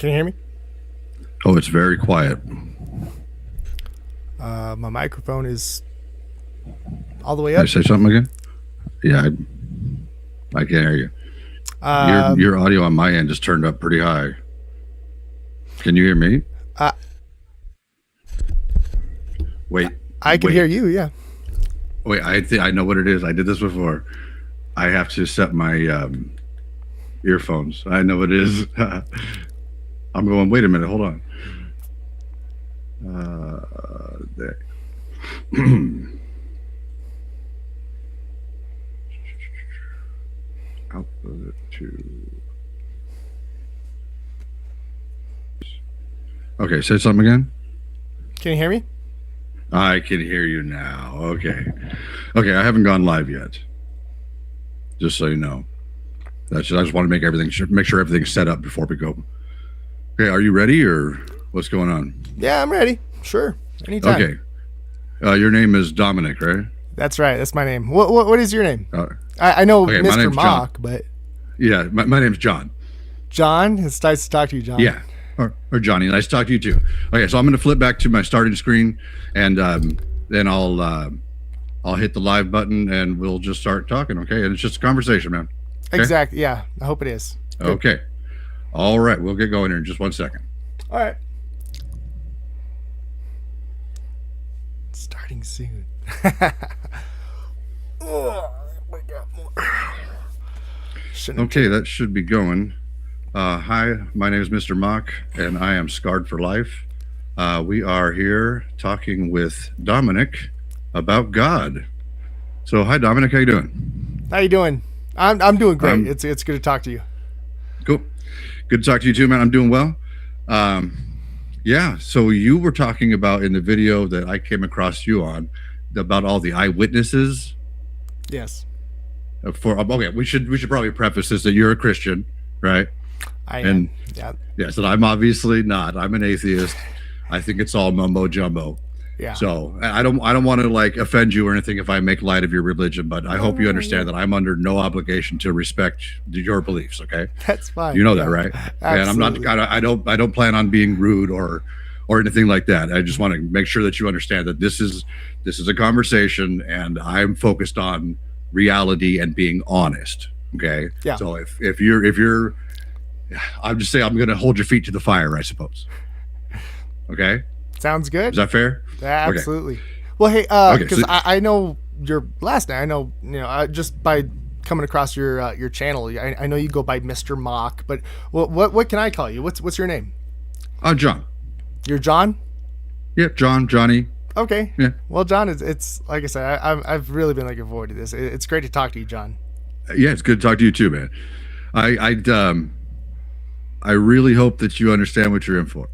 Can you hear me? Oh, it's very quiet. My microphone is all the way Can I up. say something again? Yeah, I can't hear you. Your audio on my end is turned up pretty high. Can you hear me? Uh, Wait. I can hear you, yeah. Wait, I know what it is. I did this before. I have to set my earphones. I know what it is. I'm going, wait a minute, hold on. There. Output to. Okay, say something again. Can you hear me? I can hear you now. Okay. Okay, I haven't gone live yet. Just so you know. I just want to make sure everything's set up before we go. Okay, are you ready or what's going on? Yeah, I'm ready. Sure. Anytime. Okay. Your name is Dominic, right? That's right. That's my name. What is your name? I know okay, Mr. Mock, but... Yeah, my name's John. John? It's nice to talk to you, John. Yeah. Or Johnny. Nice to talk to you too. Okay, so I'm going to flip back to my starting screen, and then I'll hit the live button, and we'll just start talking. Okay, and it's just a conversation, man. Okay? Exactly. Yeah, I hope it is. Good. Okay. All right, we'll get going here in just 1 second. All right. Starting soon. Okay, that should be going. Hi, my name is Mr. Mock, and I am Scarred for Life. We are here talking with Dominic about God. So, hi, Dominic. How you doing? How you doing? I'm doing great. It's good to talk to you. Cool. Good to talk to you too, man. I'm doing well. Yeah. So you were talking about in the video that I came across you on about all the eyewitnesses. Yes. Okay, we should probably preface this that you're a Christian, right? I am. Yeah. Yes, and I'm obviously not. I'm an atheist. I think it's all mumbo jumbo. Yeah. So I don't want to like offend you or anything if I make light of your religion, but I hope you understand that I'm under no obligation to respect your beliefs. Okay. That's fine. You know that, right? Absolutely. And I don't plan on being rude or anything like that. I just want to make sure that you understand that this is a conversation, and I'm focused on reality and being honest. Okay. Yeah. So if you're, I'm just saying I'm going to hold your feet to the fire, I suppose. Okay. Sounds good. Is that fair? Absolutely. Okay. Well, hey, because so I know your last name. I know, just by coming across your channel, I know you go by Mr. Mock, but what can I call you? What's your name? John. You're John? Yep, John, Johnny. Okay. Yeah. Well, John, it's like I said, I've really been looking forward to this. It's great to talk to you, John. Yeah, it's good to talk to you too, man. I really hope that you understand what you're in for.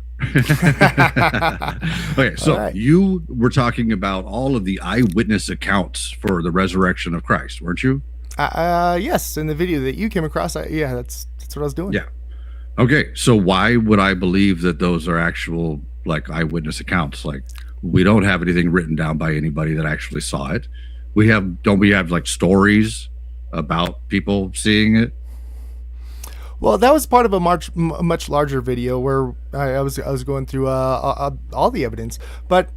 Okay, so right. You were talking about all of the eyewitness accounts for the resurrection of Christ, weren't you? Yes, in the video that you came across. Yeah, that's what I was doing. Yeah. Okay, so why would I believe that those are actual like eyewitness accounts? Like, we don't have anything written down by anybody that actually saw it. Don't we have like stories about people seeing it? Well, that was part of a much larger video where I was going through all the evidence. But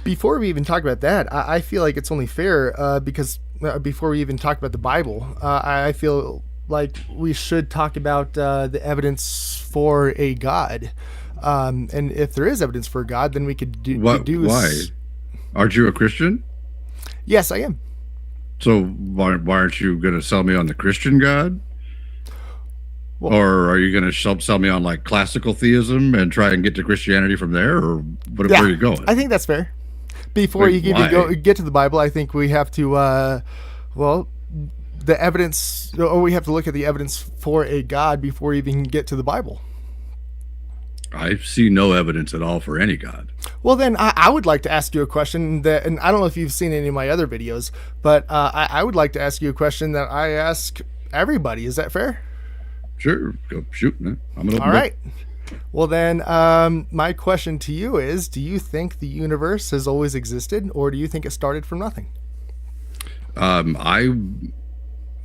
before we even talk about that, I feel like it's only fair because before we even talk about the Bible, I feel like we should talk about the evidence for a God. And if there is evidence for God, then we could deduce. Why? Aren't you a Christian? Yes, I am. So why aren't you going to sell me on the Christian God? Well, or are you going to sell me on like classical theism and try and get to Christianity from there, or where are you going? I think that's fair. Before you get to the Bible, I think we have to, the evidence, or we have to look at the evidence for a God before we even get to the Bible. I see no evidence at all for any God. Well, then I would like to ask you a question and I don't know if you've seen any of my other videos, but I would like to ask you a question that I ask everybody. Is that fair? Sure, go shoot, man. I'm an open All right. Well, then, my question to you is: do you think the universe has always existed, or do you think it started from nothing? I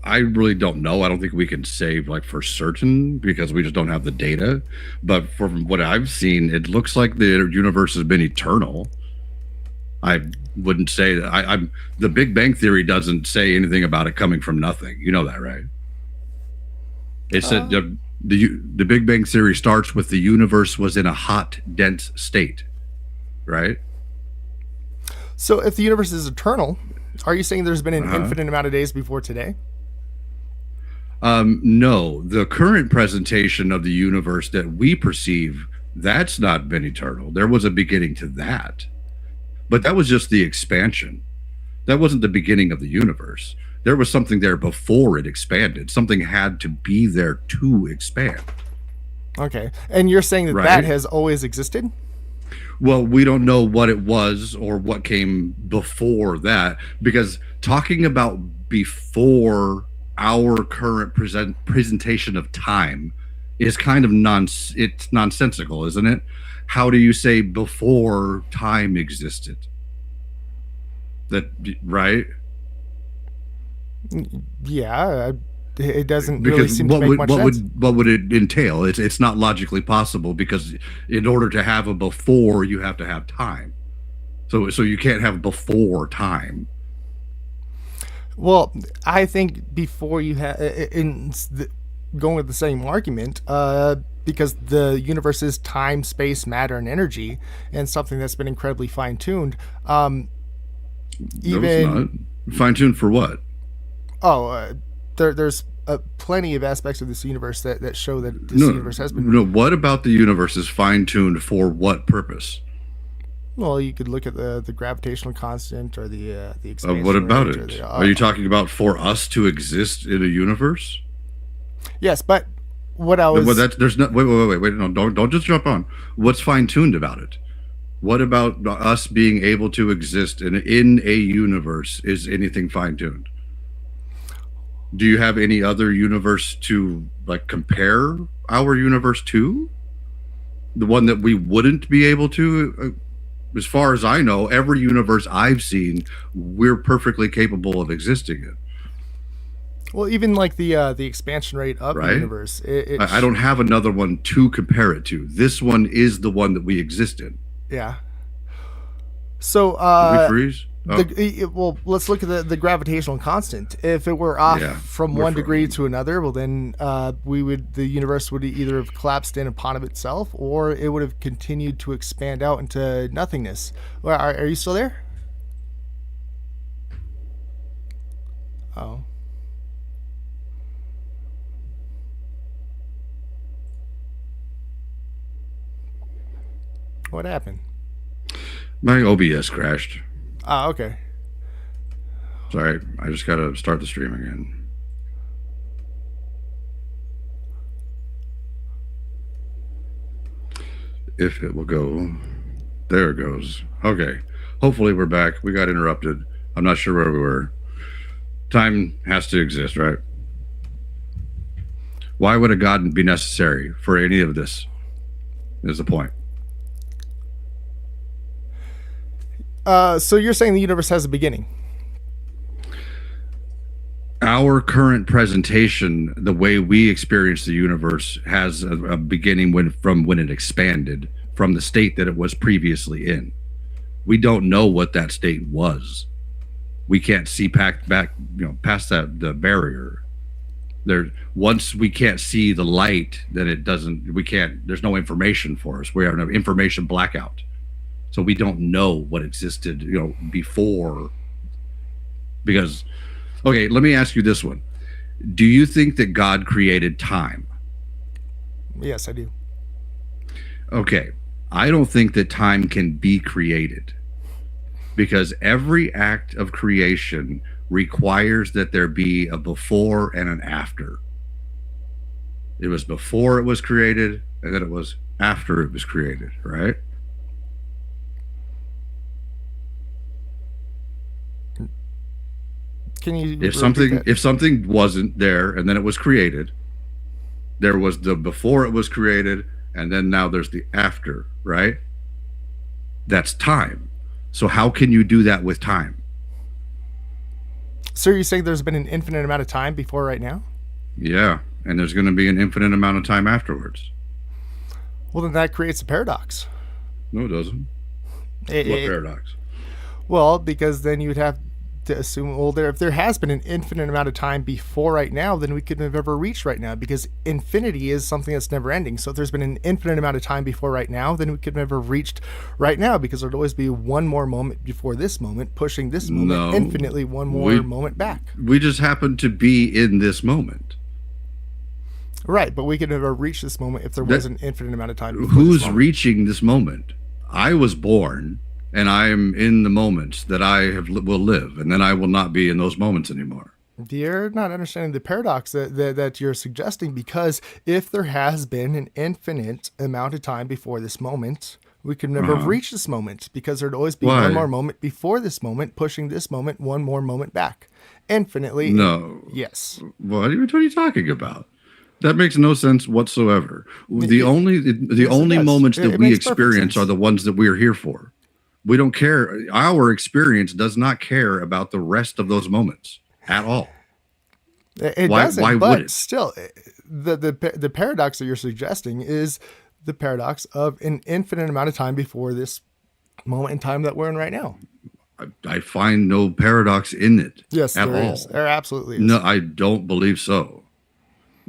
I really don't know. I don't think we can say like for certain because we just don't have the data. But from what I've seen, it looks like the universe has been eternal. I wouldn't say that. I'm the Big Bang Theory doesn't say anything about it coming from nothing. You know that, right? It said the Big Bang Theory starts with the universe was in a hot, dense state, right? So if the universe is eternal, are you saying there's been an infinite amount of days before today? No, the current presentation of the universe that we perceive, that's not been eternal. There was a beginning to that. But that was just the expansion. That wasn't the beginning of the universe. There was something there before it expanded. Something had to be there to expand. Okay. And you're saying that that has always existed? Well, we don't know what it was or what came before that, because talking about before our current presentation of time is kind of it's nonsensical, isn't it? How do you say before time existed? That right? Yeah, it doesn't really seem to make much sense. What would it entail? It's not logically possible, because in order to have a before, you have to have time. So you can't have before time. Well, I think before you have going with the same argument, because the universe is time, space, matter, and energy, and something that's been incredibly fine tuned. Even fine tuned for what? There's plenty of aspects of this universe that show that this universe has been. No, what about the universe is fine tuned for what purpose? Well, you could look at the gravitational constant or the expansion what about rate it? Are you talking about for us to exist in a universe? Yes, but what I was. Well, there's no wait. No, don't just jump on. What's fine tuned about it? What about us being able to exist in a universe? Is anything fine tuned? Do you have any other universe to like compare our universe to? The one that we wouldn't be able to? As far as I know, every universe I've seen, we're perfectly capable of existing in. Well, even like the expansion rate of the universe. I don't have another one to compare it to. This one is the one that we exist in. Yeah. So did we freeze? Well, let's look at the gravitational constant. If it were off from 1 degree to another, well, then the universe would either have collapsed in upon of itself, or it would have continued to expand out into nothingness. Are you still there? Oh. What happened? My OBS crashed. Ah, okay. Sorry, I just gotta start the stream again. If it will go. There it goes. Okay. Hopefully we're back. We got interrupted. I'm not sure where we were. Time has to exist, right? Why would a God be necessary for any of this? Is the point. So you're saying the universe has a beginning? Our current presentation, the way we experience the universe, has a beginning from when it expanded from the state that it was previously in. We don't know what that state was. We can't see back, past the barrier. Once we can't see the light, then there's no information for us. We have an information blackout. So we don't know what existed, before. Because, okay, let me ask you this one. Do you think that God created time? Yes, I do. Okay. I don't think that time can be created, because every act of creation requires that there be a before and an after. It was before it was created, and then it was after it was created, right? Can you if something wasn't there and then it was created, there was the before it was created, and then now there's the after, right? That's time. So how can you do that with time? So you're saying there's been an infinite amount of time before right now? Yeah, and there's going to be an infinite amount of time afterwards. Well, then that creates a paradox. No, it doesn't. It, What it, paradox? well, because then you'd have to assume, well, if there has been an infinite amount of time before right now, then we couldn't have ever reached right now, because infinity is something that's never ending. So if there's been an infinite amount of time before right now, then we could never have reached right now, because there'd always be one more moment before this moment, pushing this moment No, infinitely one more moment back. We just happen to be in this moment. Right, but we could never reach this moment if there was an infinite amount of time. Who's reaching this moment? I was born, and I am in the moments that will live, and then I will not be in those moments anymore. You're not understanding the paradox that you're suggesting, because if there has been an infinite amount of time before this moment, we could never reach this moment, because there'd always be one more moment before this moment, pushing this moment one more moment back. Infinitely. No. Yes. What are you talking about? That makes no sense whatsoever. The only moments that we experience are the ones that we are here for. We don't care. Our experience does not care about the rest of those moments at all. It doesn't. Why would it? Still, the paradox that you're suggesting is the paradox of an infinite amount of time before this moment in time that we're in right now. I find no paradox in it. Yes, there is. There absolutely is. No, I don't believe so.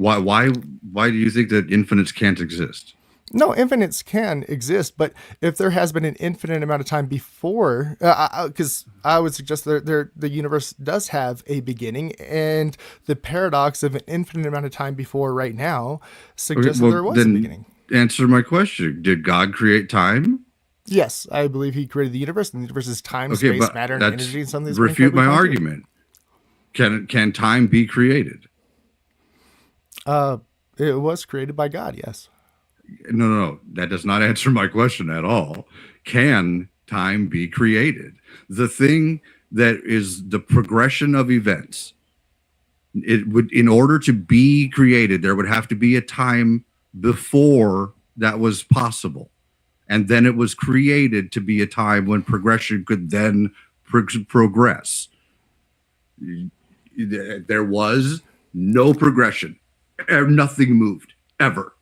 Why do you think that infinites can't exist? No, infinites can exist, but if there has been an infinite amount of time before, because I would suggest the universe does have a beginning, and the paradox of an infinite amount of time before right now suggests that there was a beginning. Answer my question. Did God create time? Yes, I believe he created the universe, and the universe is time, space, matter, and energy, and something that's refute my argument. Can time be created? It was created by God, yes. No. That does not answer my question at all. Can time be created? The thing that is the progression of events, it would, in order to be created, there would have to be a time before that was possible. And then it was created to be a time when progression could then progress. There was no progression. Nothing moved ever.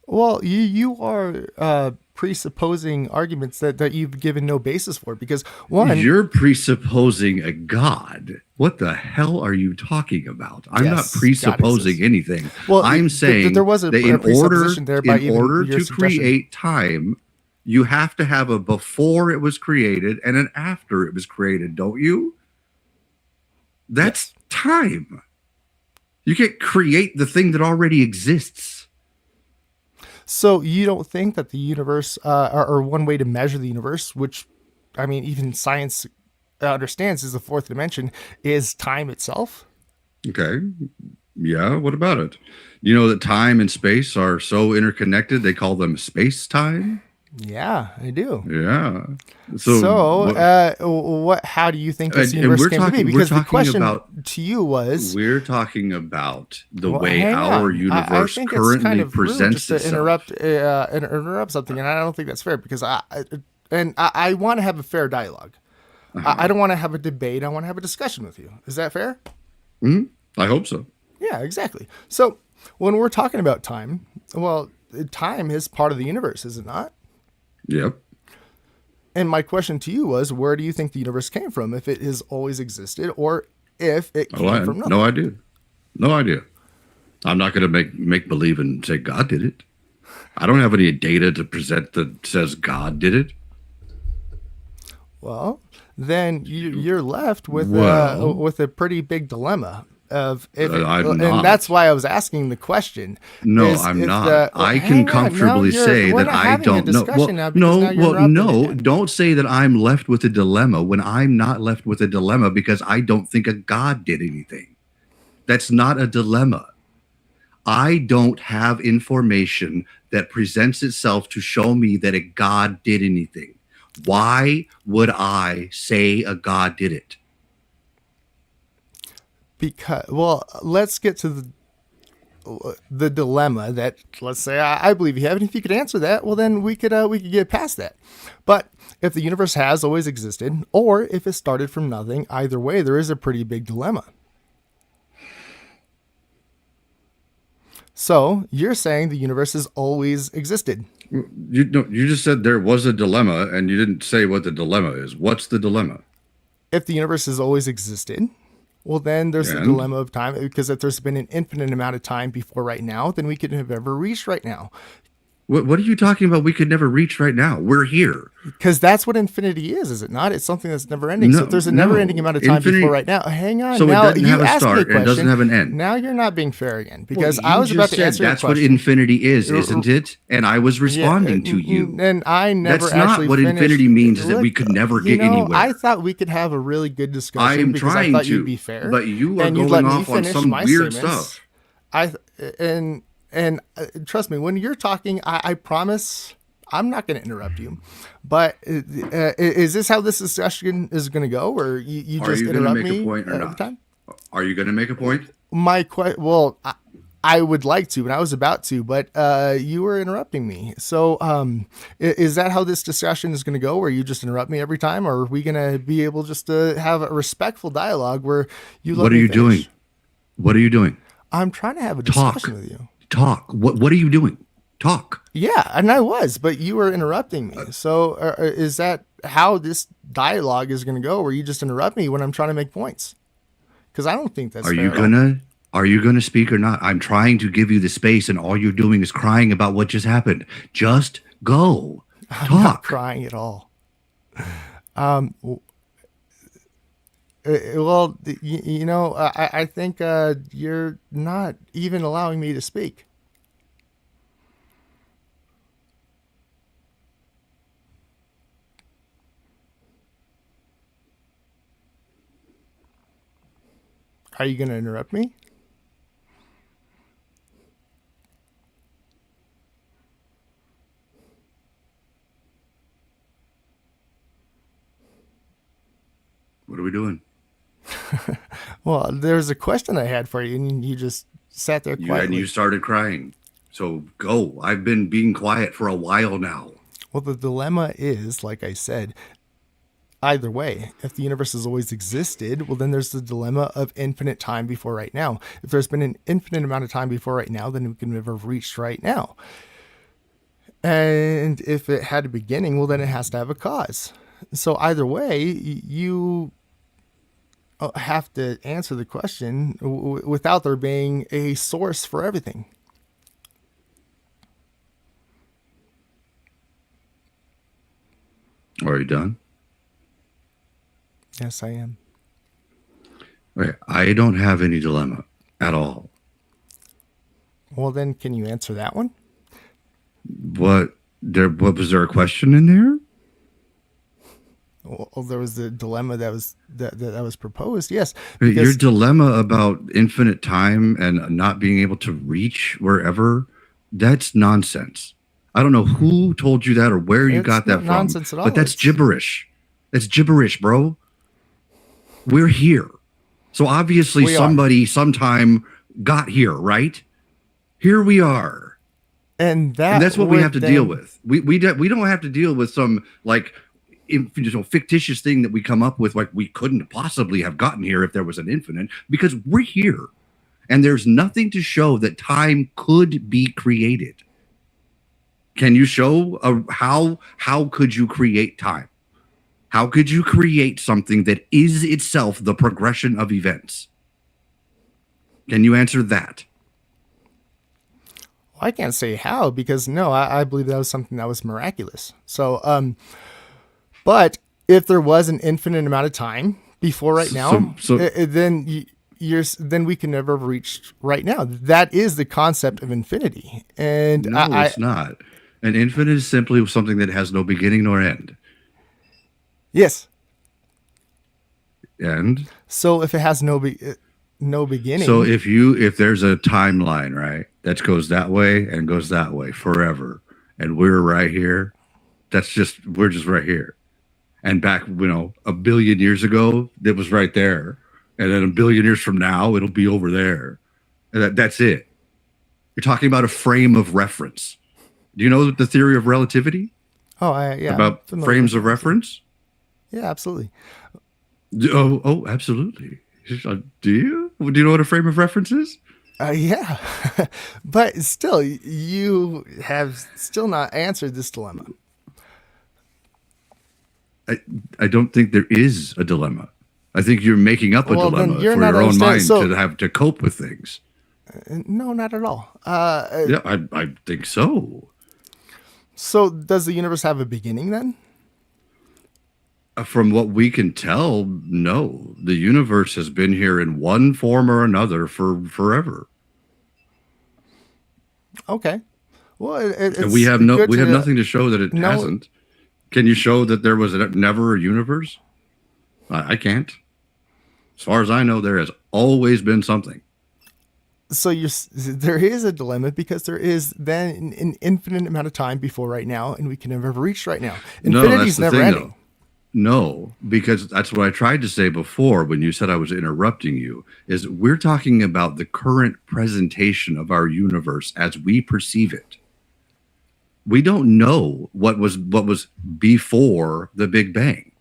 Well, you are presupposing arguments that you've given no basis for, because one, you're presupposing a God. What the hell are you talking about? I'm not presupposing anything. Well, I'm saying there was a presupposition there by in order to create time, you have to have a before it was created and an after it was created, don't you? That's time. You can't create the thing that already exists. So you don't think that the universe, or one way to measure the universe, which, I mean, even science understands is the fourth dimension, is time itself? Okay. Yeah, what about it? You know that time and space are so interconnected, they call them space-time? Yeah, I do. Yeah. How do you think this universe came to be? Because the question to you was... We're talking about the way our universe currently presents itself. Interrupt something, and I don't think that's fair, because I want to have a fair dialogue. I don't want to have a debate. I want to have a discussion with you. Is that fair? Mm-hmm. I hope so. Yeah, exactly. So when we're talking about time, well, time is part of the universe, is it not? Yep. And my question to you was, where do you think the universe came from? If it has always existed, or if it came from nothing? No idea. I'm not going to make believe and say God did it. I don't have any data to present that says God did it. Well, then you're left with a pretty big dilemma. And that's why I was asking the question. No, I'm not. I can comfortably say that I don't know. Don't say that I'm left with a dilemma when I'm not left with a dilemma because I don't think a God did anything. That's not a dilemma. I don't have information that presents itself to show me that a God did anything. Why would I say a God did it? Because, well, let's get to the dilemma that, let's say I believe you have, and if you could answer that, well, then we could get past that. But if the universe has always existed or if it started from nothing. Either way, there is a pretty big dilemma. So you're saying the universe has always existed. You just said there was a dilemma, and you didn't say what the dilemma is. What's the dilemma? If the universe has always existed, well, then there's the dilemma of time, because if there's been an infinite amount of time before right now, then we couldn't have ever reached right now. What are you talking about? We could never reach right now. We're here. Because that's what infinity is it not? It's something that's never ending. So if there's a never ending amount of time before right now, hang on. So now, it doesn't have a start. It doesn't have an end. Now you're not being fair again, because I was about to answer your question. That's what infinity is, isn't it? And I was responding to you. And I never That's not what infinity means, is that we could never get anywhere. I thought we could have a really good discussion. I am trying to. You'd be fair, but you are going off on some weird stuff. And trust me, when you're talking, I promise I'm not going to interrupt you. But is this how this discussion is going to go, or you just interrupt me every time? Are you going to make a point? Well, I would like to, and I was about to, but you were interrupting me. So is that how this discussion is going to go, where you just interrupt me every time, or are we going to be able just to have a respectful dialogue where you let me finish? Doing? What are you doing? I'm trying to have a discussion with you. Talk. What are you doing? Talk. Yeah, and I was, but you were interrupting me. So is that how this dialogue is going to go, where you just interrupt me when I'm trying to make points? Because I don't think that's fair. Are you gonna speak or not? I'm trying to give you the space, and all you're doing is crying about what just happened. Just go. Talk. I'm not crying at all. Well, I think you're not even allowing me to speak. Are you going to interrupt me? What are we doing? Well, there's a question I had for you, and you just sat there quietly. And you started crying. So go. I've been being quiet for a while now. Well, the dilemma is, like I said, either way, if the universe has always existed, well, then there's the dilemma of infinite time before right now. If there's been an infinite amount of time before right now, then we can never have reached right now. And if it had a beginning, well, then it has to have a cause. So either way, you have to answer the question without there being a source for everything. Are you done? Yes, I am. Okay, I don't have any dilemma at all. Well, then, can you answer that one? What was there a question in there? Well, there was the dilemma that was proposed. Yes. Your dilemma about infinite time and not being able to reach wherever, that's nonsense. I don't know who told you that or where you got that from. Nonsense at all. But that's gibberish. That's gibberish, bro. We're here. So obviously somebody sometime got here, right? Here we are. And that's what we have to deal with. We don't have to deal with some fictitious thing that we come up with, like we couldn't possibly have gotten here if there was an infinite, because we're here. And there's nothing to show that time could be created. Can you show how could you create time? How could you create something that is itself the progression of events? Can you answer that? Well, I can't say how, because I believe that was something that was miraculous. So, but if there was an infinite amount of time before right now, then we can never have reached right now. That is the concept of infinity. And no, it's not. An infinite is simply something that has no beginning nor end. Yes. And so if it has no beginning. So if there's a timeline, right, that goes that way and goes that way forever, and we're right here, we're just right here. And back, a billion years ago, it was right there. And then a billion years from now, it'll be over there. And that's it. You're talking about a frame of reference. Do you know the theory of relativity? Oh, yeah, I'm About familiar frames with of it. Absolutely. reference? Yeah, absolutely. Oh, absolutely. Do you? Do you know what a frame of reference is? Yeah, but still, you have still not answered this dilemma. I, I don't think there is a dilemma. I think you're making up a Well, then dilemma you're for not your own understanding. mind to So, have to cope with things. no, not at all. Yeah, I think so. So, does the universe have a beginning then? From what we can tell, no. The universe has been here in one form or another for forever. Okay. Well, And we it's have good we have to nothing to show that it know. hasn't. Can you show that there was never a universe? I can't. As far as I know, there has always been something. So there is a dilemma because there is then an infinite amount of time before right now, and we can never reach right now. No, Infinity that's is the never thing, though. ending. No, because that's what I tried to say before when you said I was interrupting you, is we're talking about the current presentation of our universe as we perceive it. We don't know what was before the Big Bang.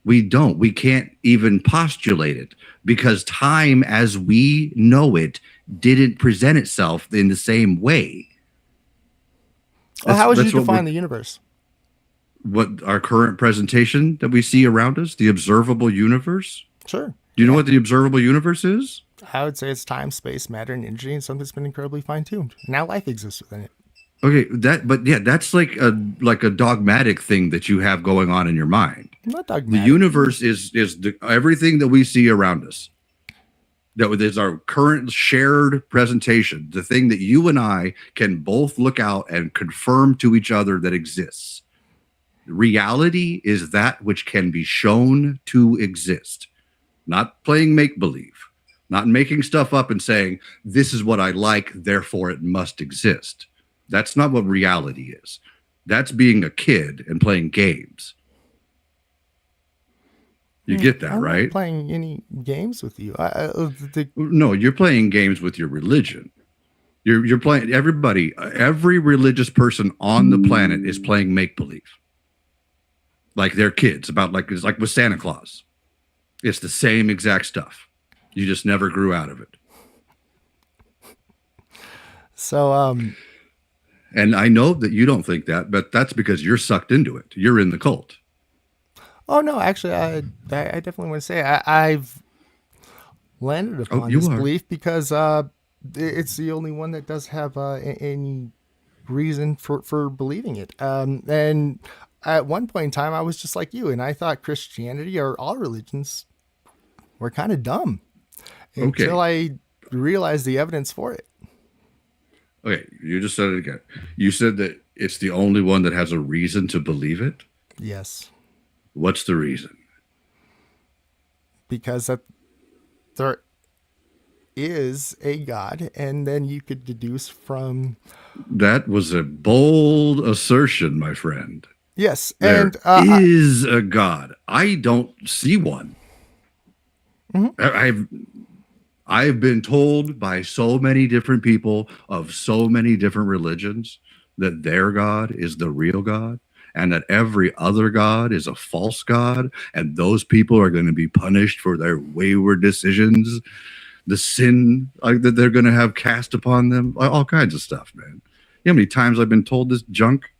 We don't. We can't even postulate it because time as we know it didn't present itself in the same way. Well, how would you That's define the universe? what our current presentation that we see around us, the observable universe. Sure. Do you know Yeah. what the observable universe is? I would say it's time, space, matter, and energy, and something that's been incredibly fine tuned. Now life exists within it. Okay, but yeah, that's like a dogmatic thing that you have going on in your mind. Not The dogmatic. universe is everything that we see around us. That is our current shared presentation, the thing that you and I can both look out and confirm to each other that exists. Reality is that which can be shown to exist, not playing make believe, not making stuff up and saying, this is what I like, therefore it must exist. That's not what reality is. That's being a kid and playing games. You get that, I'm right? not playing any games with you. No, you're playing games with your religion. You're playing every religious person on the planet is playing make believe. Like they're kids it's like with Santa Claus. It's the same exact stuff. You just never grew out of it. So, And I know that you don't think that, but that's because you're sucked into it. You're in the cult. oh no, actually, I definitely want to say I've landed Oh, upon you this are. belief because it's the only one that does have any reason for believing it. And at one point in time, I was just like you, and I thought Christianity or all religions were kind of dumb until Okay. I realized the evidence for it. Okay. You just said it again. You said that it's the only one that has a reason to believe it. Yes, What's the reason? because that there is a God, and then you could deduce from That was a bold assertion, my friend. yes, There and is a God. I don't see one. Mhm. I've been told by so many different people of so many different religions that their God is the real God and that every other God is a false God. And those people are going to be punished for their wayward decisions, the sin that they're going to have cast upon them, all kinds of stuff, man. You know how many times I've been told this junk?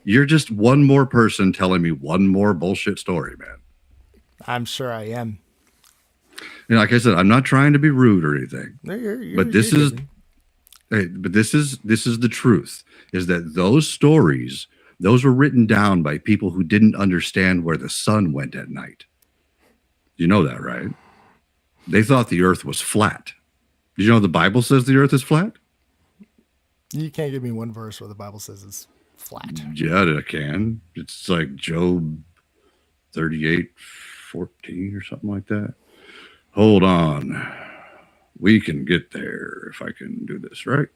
You're just one more person telling me one more bullshit story, man. I'm sure I am. And like I said, I'm not trying to be rude or anything, No, but you're good. this is the truth. Is that those stories? Those were written down by people who didn't understand where the sun went at night. You know that, right? They thought the Earth was flat. Did you know the Bible says the Earth is flat? You can't give me one verse where the Bible says it's flat. Yeah, I can. It's like Job 38:14 or something like that. Hold on. We can get there if I can do this right.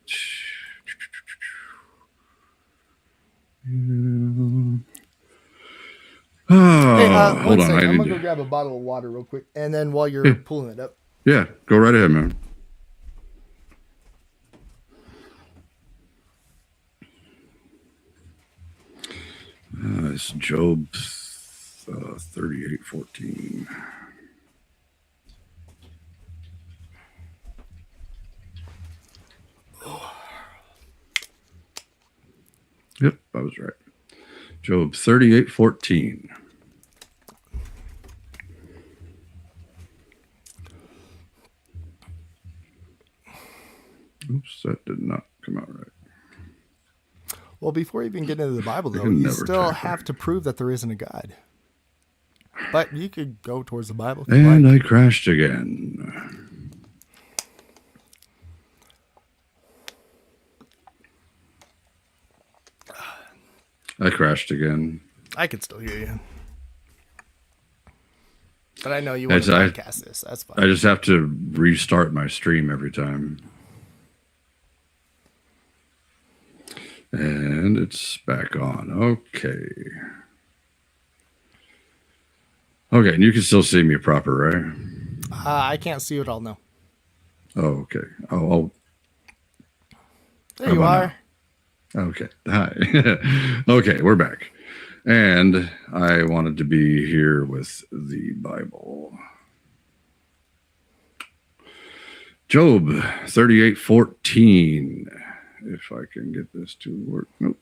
Hey, Hold one on. I second. I'm need gonna go to. grab a bottle of water real quick, and then while you're Yeah, pulling it up, yeah, go right ahead, man. this? Job 38:14. Yep, I was right. Job 38:14. Oops, that did not come out right. Well, before you even get into the Bible, though, you still have to prove that there isn't a God. But you could go towards the Bible. And I crashed again. I crashed again. I can still hear you. But I know you want to podcast this. That's fine. I just have to restart my stream every time. And it's back on. Okay. Okay, and you can still see me proper, right? I can't see it all now. Oh, okay. Oh. There you are. Now? Okay. Hi. Okay, we're back. And I wanted to be here with the Bible. Job 38:14. If I can get this to work. Nope.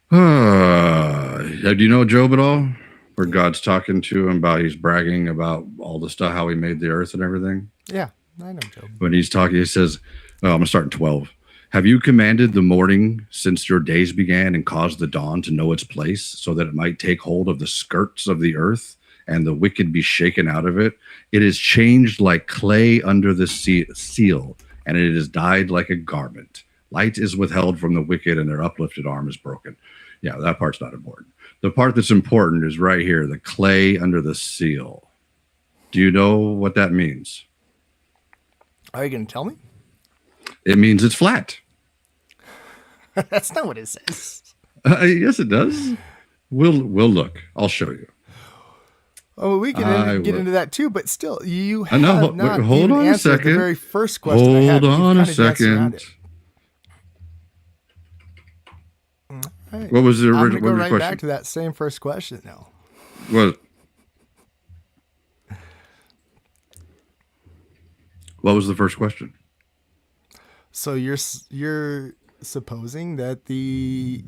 Do you know Job at all? Where God's talking to him about, he's bragging about all the stuff, how he made the earth and everything? Yeah, I know Job. When he's talking, he says, I'm going to start in 12. Have you commanded the morning since your days began and caused the dawn to know its place so that it might take hold of the skirts of the earth and the wicked be shaken out of it? It is changed like clay under the seal, and it is dyed like a garment. Light is withheld from the wicked, and their uplifted arm is broken. Yeah, that part's not important. The part that's important is right here, the clay under the seal. Do you know what that means? Are you going to tell me? It means it's flat. That's not what it says. Yes, it does. We'll look. I'll show you. Oh, we can get into that too, but still, you have not hold on a second. The very first question. Hold on a second. Right. What was the original? I'm going to go right question? back to that same first question now. What was the first question? So you're supposing that the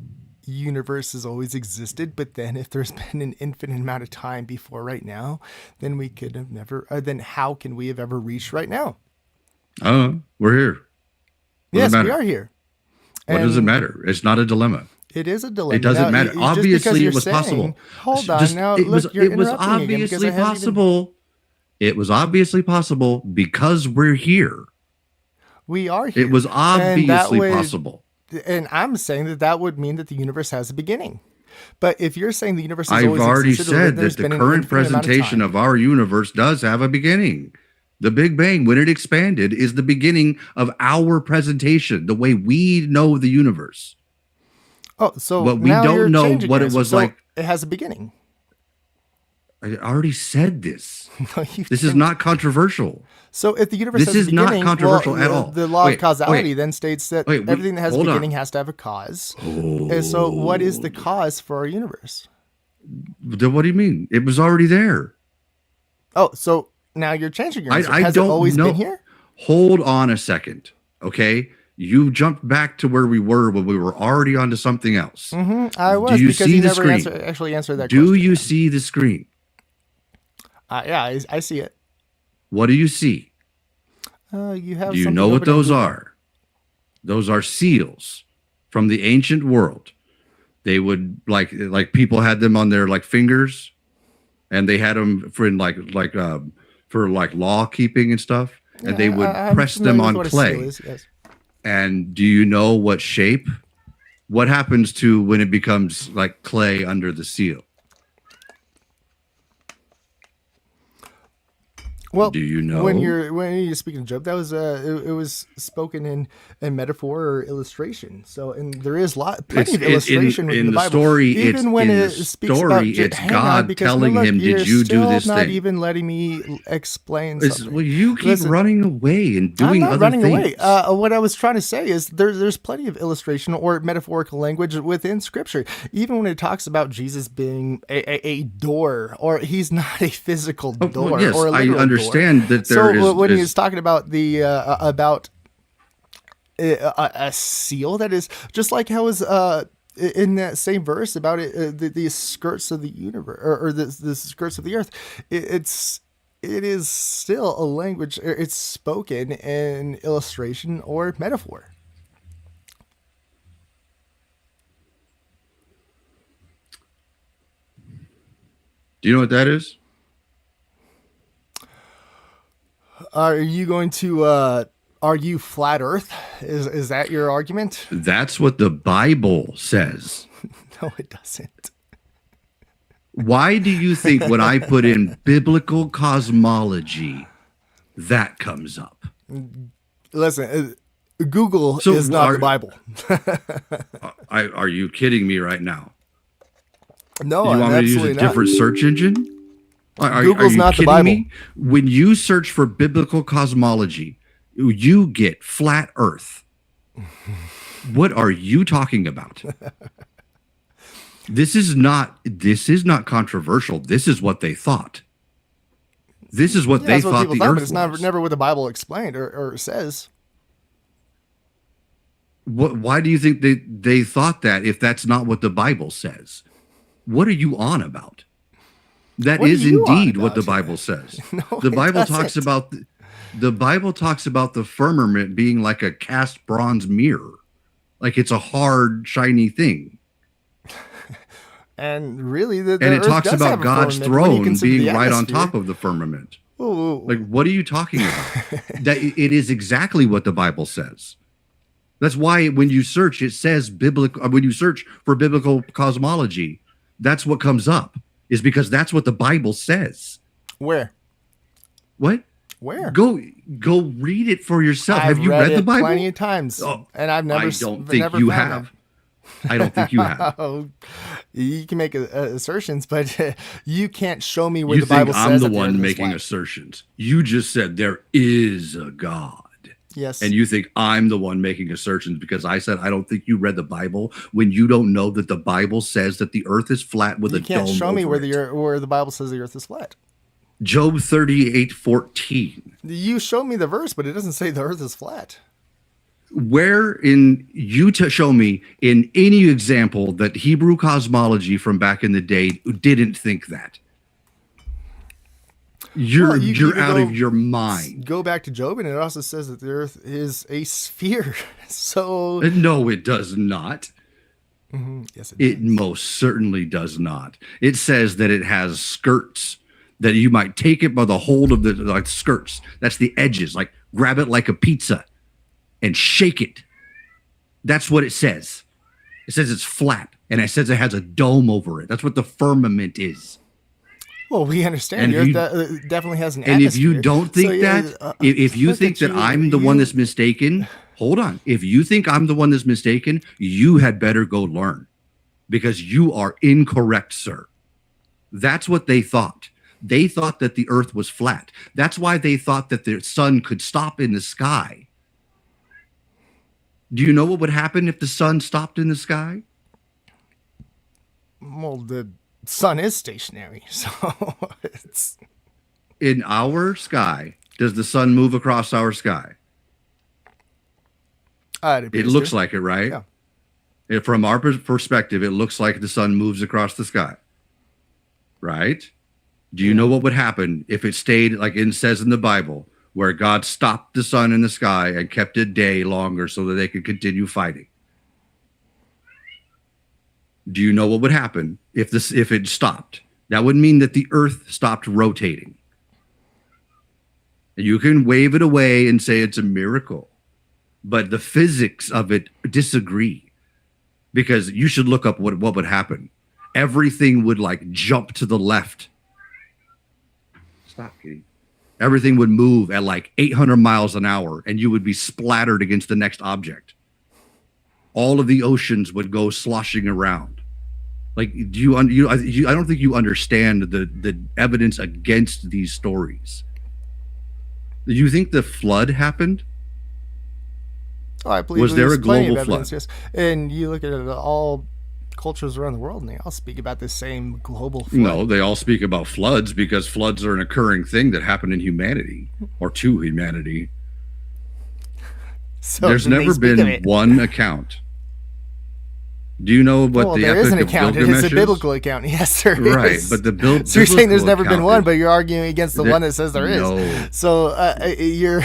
universe has always existed, but then if there's been an infinite amount of time before right now, then we could have never. Then how can we have ever reached right now? We're here. Yes, we are here. What does it matter? It's not a dilemma. It is a dilemma. It doesn't matter. Obviously, it was possible. Hold on. Now, it was obviously possible. It was obviously possible because we're here. We are here. It was obviously possible. And I'm saying that would mean that the universe has a beginning. But if you're saying the universe has always already existed, said that the current presentation of our universe does have a beginning. The Big Bang, when it expanded, is the beginning of our presentation, the way we know the universe. Oh, so but we don't know what it was like. It has a beginning. I already said this. No, this is not controversial. So if the universe has a beginning, not controversial at all. The law of causality then states that everything that has a beginning has to have a cause. And so what is the cause for our universe? What do you mean? It was already there. Oh, so now you're changing your answer. Has it always been here? Hold on a second, okay? You jumped back to where we were when we were already onto something else. Mm-hmm. I was. Do you see the screen? Actually answered that question. Do you see the screen? Yeah, I see it. What do you see? You have. Do you know what those are? Those are seals from the ancient world. They would like people had them on their fingers, and they had them for law keeping and stuff. And they would press them on clay. Yes. And do you know what shape? What happens to when it becomes like clay under the seal? Well, Do you when know? you're speaking of Job, that was it was spoken in metaphor or illustration. So, and there is plenty It's of illustration within in the the Bible, story. It's even when in the it speaks about. story. It's Hang on, God because no, telling look, him, you're "Did you do still this not thing?" even letting me explain It's, something. well, you keep Listen, running away and I'm doing not other running away. things. What I was trying to say is there's plenty of illustration or metaphorical language within Scripture. Even when it talks about Jesus being a door, or he's not a physical Oh, well, door yes, or a I literal door. understand that there So when he was is talking about the about a seal, that is just like how is in that same verse about it, the skirts of the universe, or the skirts of the earth. It is still a language. It's spoken in illustration or metaphor. Do you know what that is? Are you going to argue flat Earth? Is that your argument? That's what the Bible says. No, it doesn't. Why do you think when I put in biblical cosmology, that comes up? Listen, Google So is not the Bible. Are you kidding me right now? No, You I'm want me to use a absolutely different not. search engine? Are Google's you not the kidding Bible. me? When you search for biblical cosmology, you get flat Earth. What are you talking about? This is not controversial. This is what they thought. This is what they That's what thought people the thought, Earth but it's was. never what the Bible explained or says. Why do you think they thought that if that's not what the Bible says? What are you on about? That What are is you on indeed what the about? Bible says. No, The it Bible doesn't. talks about the Bible talks about the firmament being like a cast bronze mirror, like it's a hard, shiny thing. And really, the And it Earth talks does have about a God's firmament when you throne consider being the right on atmosphere. top of the firmament. Ooh. Like, what are you talking about? That it is exactly what the Bible says. That's why when you search, it says biblical. When you search for biblical cosmology, that's what comes up. Is because that's what the Bible says. Where? What? Where? Go read it for yourself. I've Have you read the it Bible? plenty of times, Oh, and I've never. I don't think never you found have. I don't think you have. Oh, you can make assertions, but you can't show me where You the think Bible I'm says the that the one Earth is making flat. assertions. You just said there is a God. Yes. And you think I'm the one making assertions because I said I don't think you read the Bible when you don't know that the Bible says that the earth is flat with You a can't dome show me over where the Bible says the Earth is flat. Job 38:14. You showed me the verse, but it doesn't say the Earth is flat. Where in you to show me in any example that Hebrew cosmology from back in the day didn't think that? You're out of your mind. Go back to Job, and it also says that the Earth is a sphere. So No, it does not. yes, It most certainly does not. It says that it has skirts, that you might take it by the hold of the like skirts. That's the edges. Like grab it like a pizza and shake it. That's what it says. It says it's flat, and it says it has a dome over it. That's what the firmament is. Well, we understand And the Earth definitely has an And if atmosphere. you don't think if you look think at that I'm the one that's mistaken, hold on. If you think I'm the one that's mistaken, you had better go learn, because you are incorrect, sir. That's what they thought. They thought that the earth was flat. That's why they thought that the sun could stop in the sky. Do you know what would happen if the sun stopped in the sky? Well, the sun is stationary, so it's In our sky, does the sun move across our sky? It looks like it, right? Yeah. From our perspective, it looks like the sun moves across the sky, right? Do you know what would happen if it stayed, like it says in the Bible, where God stopped the sun in the sky and kept it day longer so that they could continue fighting? Do you know what would happen if it stopped? That would mean that the earth stopped rotating. And you can wave it away and say it's a miracle, but the physics of it disagree, because you should look up what would happen. Everything would like jump to the left. Stop, Kitty. Everything would move at like 800 miles an hour and you would be splattered against the next object. All of the oceans would go sloshing around. Like, I don't think you understand the evidence against these stories. Do you think the flood happened? Oh, I believe Was there a plenty global of evidence, flood? yes. And you look at it, all cultures around the world, and they all speak about the same global flood. No, they all speak about floods because floods are an occurring thing that happened in humanity or to humanity. So there's never been one account. Do you know what the there Epic is an of account. Gilgamesh It is a is? biblical account. Yes, there Right, is. but the So you're saying there's never been one, is, but you're arguing against the one that says there no. is. So you're...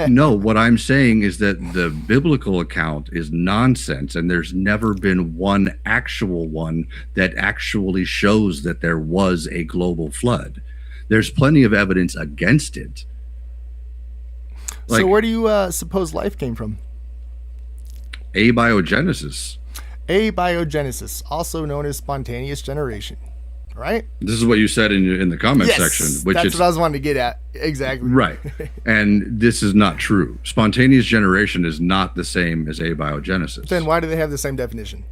No, what I'm saying is that the biblical account is nonsense, and there's never been one actual one that actually shows that there was a global flood. There's plenty of evidence against it. Like, so where do you suppose life came from? Abiogenesis. Abiogenesis, also known as spontaneous generation, right? This is what you said in the comment section. Which that's what I was wanting to get at. Exactly. Right. And this is not true. Spontaneous generation is not the same as abiogenesis. Then why do they have the same definition?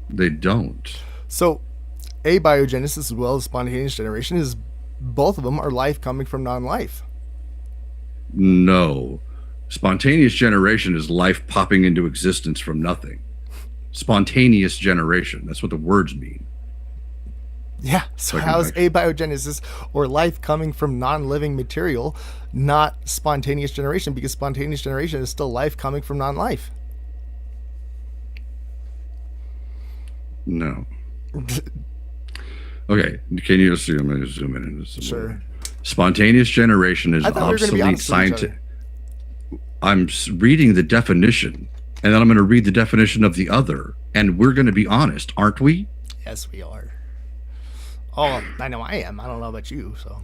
They don't. So abiogenesis as well as spontaneous generation is both of them are life coming from non-life. No. Spontaneous generation is life popping into existence from nothing. Spontaneous generation. That's what the words mean. Yeah. So how is abiogenesis or life coming from non-living material not spontaneous generation? Because spontaneous generation is still life coming from non-life. No. Okay. Can you assume? I'm going to zoom in into some Sure. more. Spontaneous generation is obsolete scientific. I'm reading the definition. And then I'm going to read the definition of the other. And we're going to be honest, aren't we? Yes, we are. Oh, I know I am. I don't know about you, so.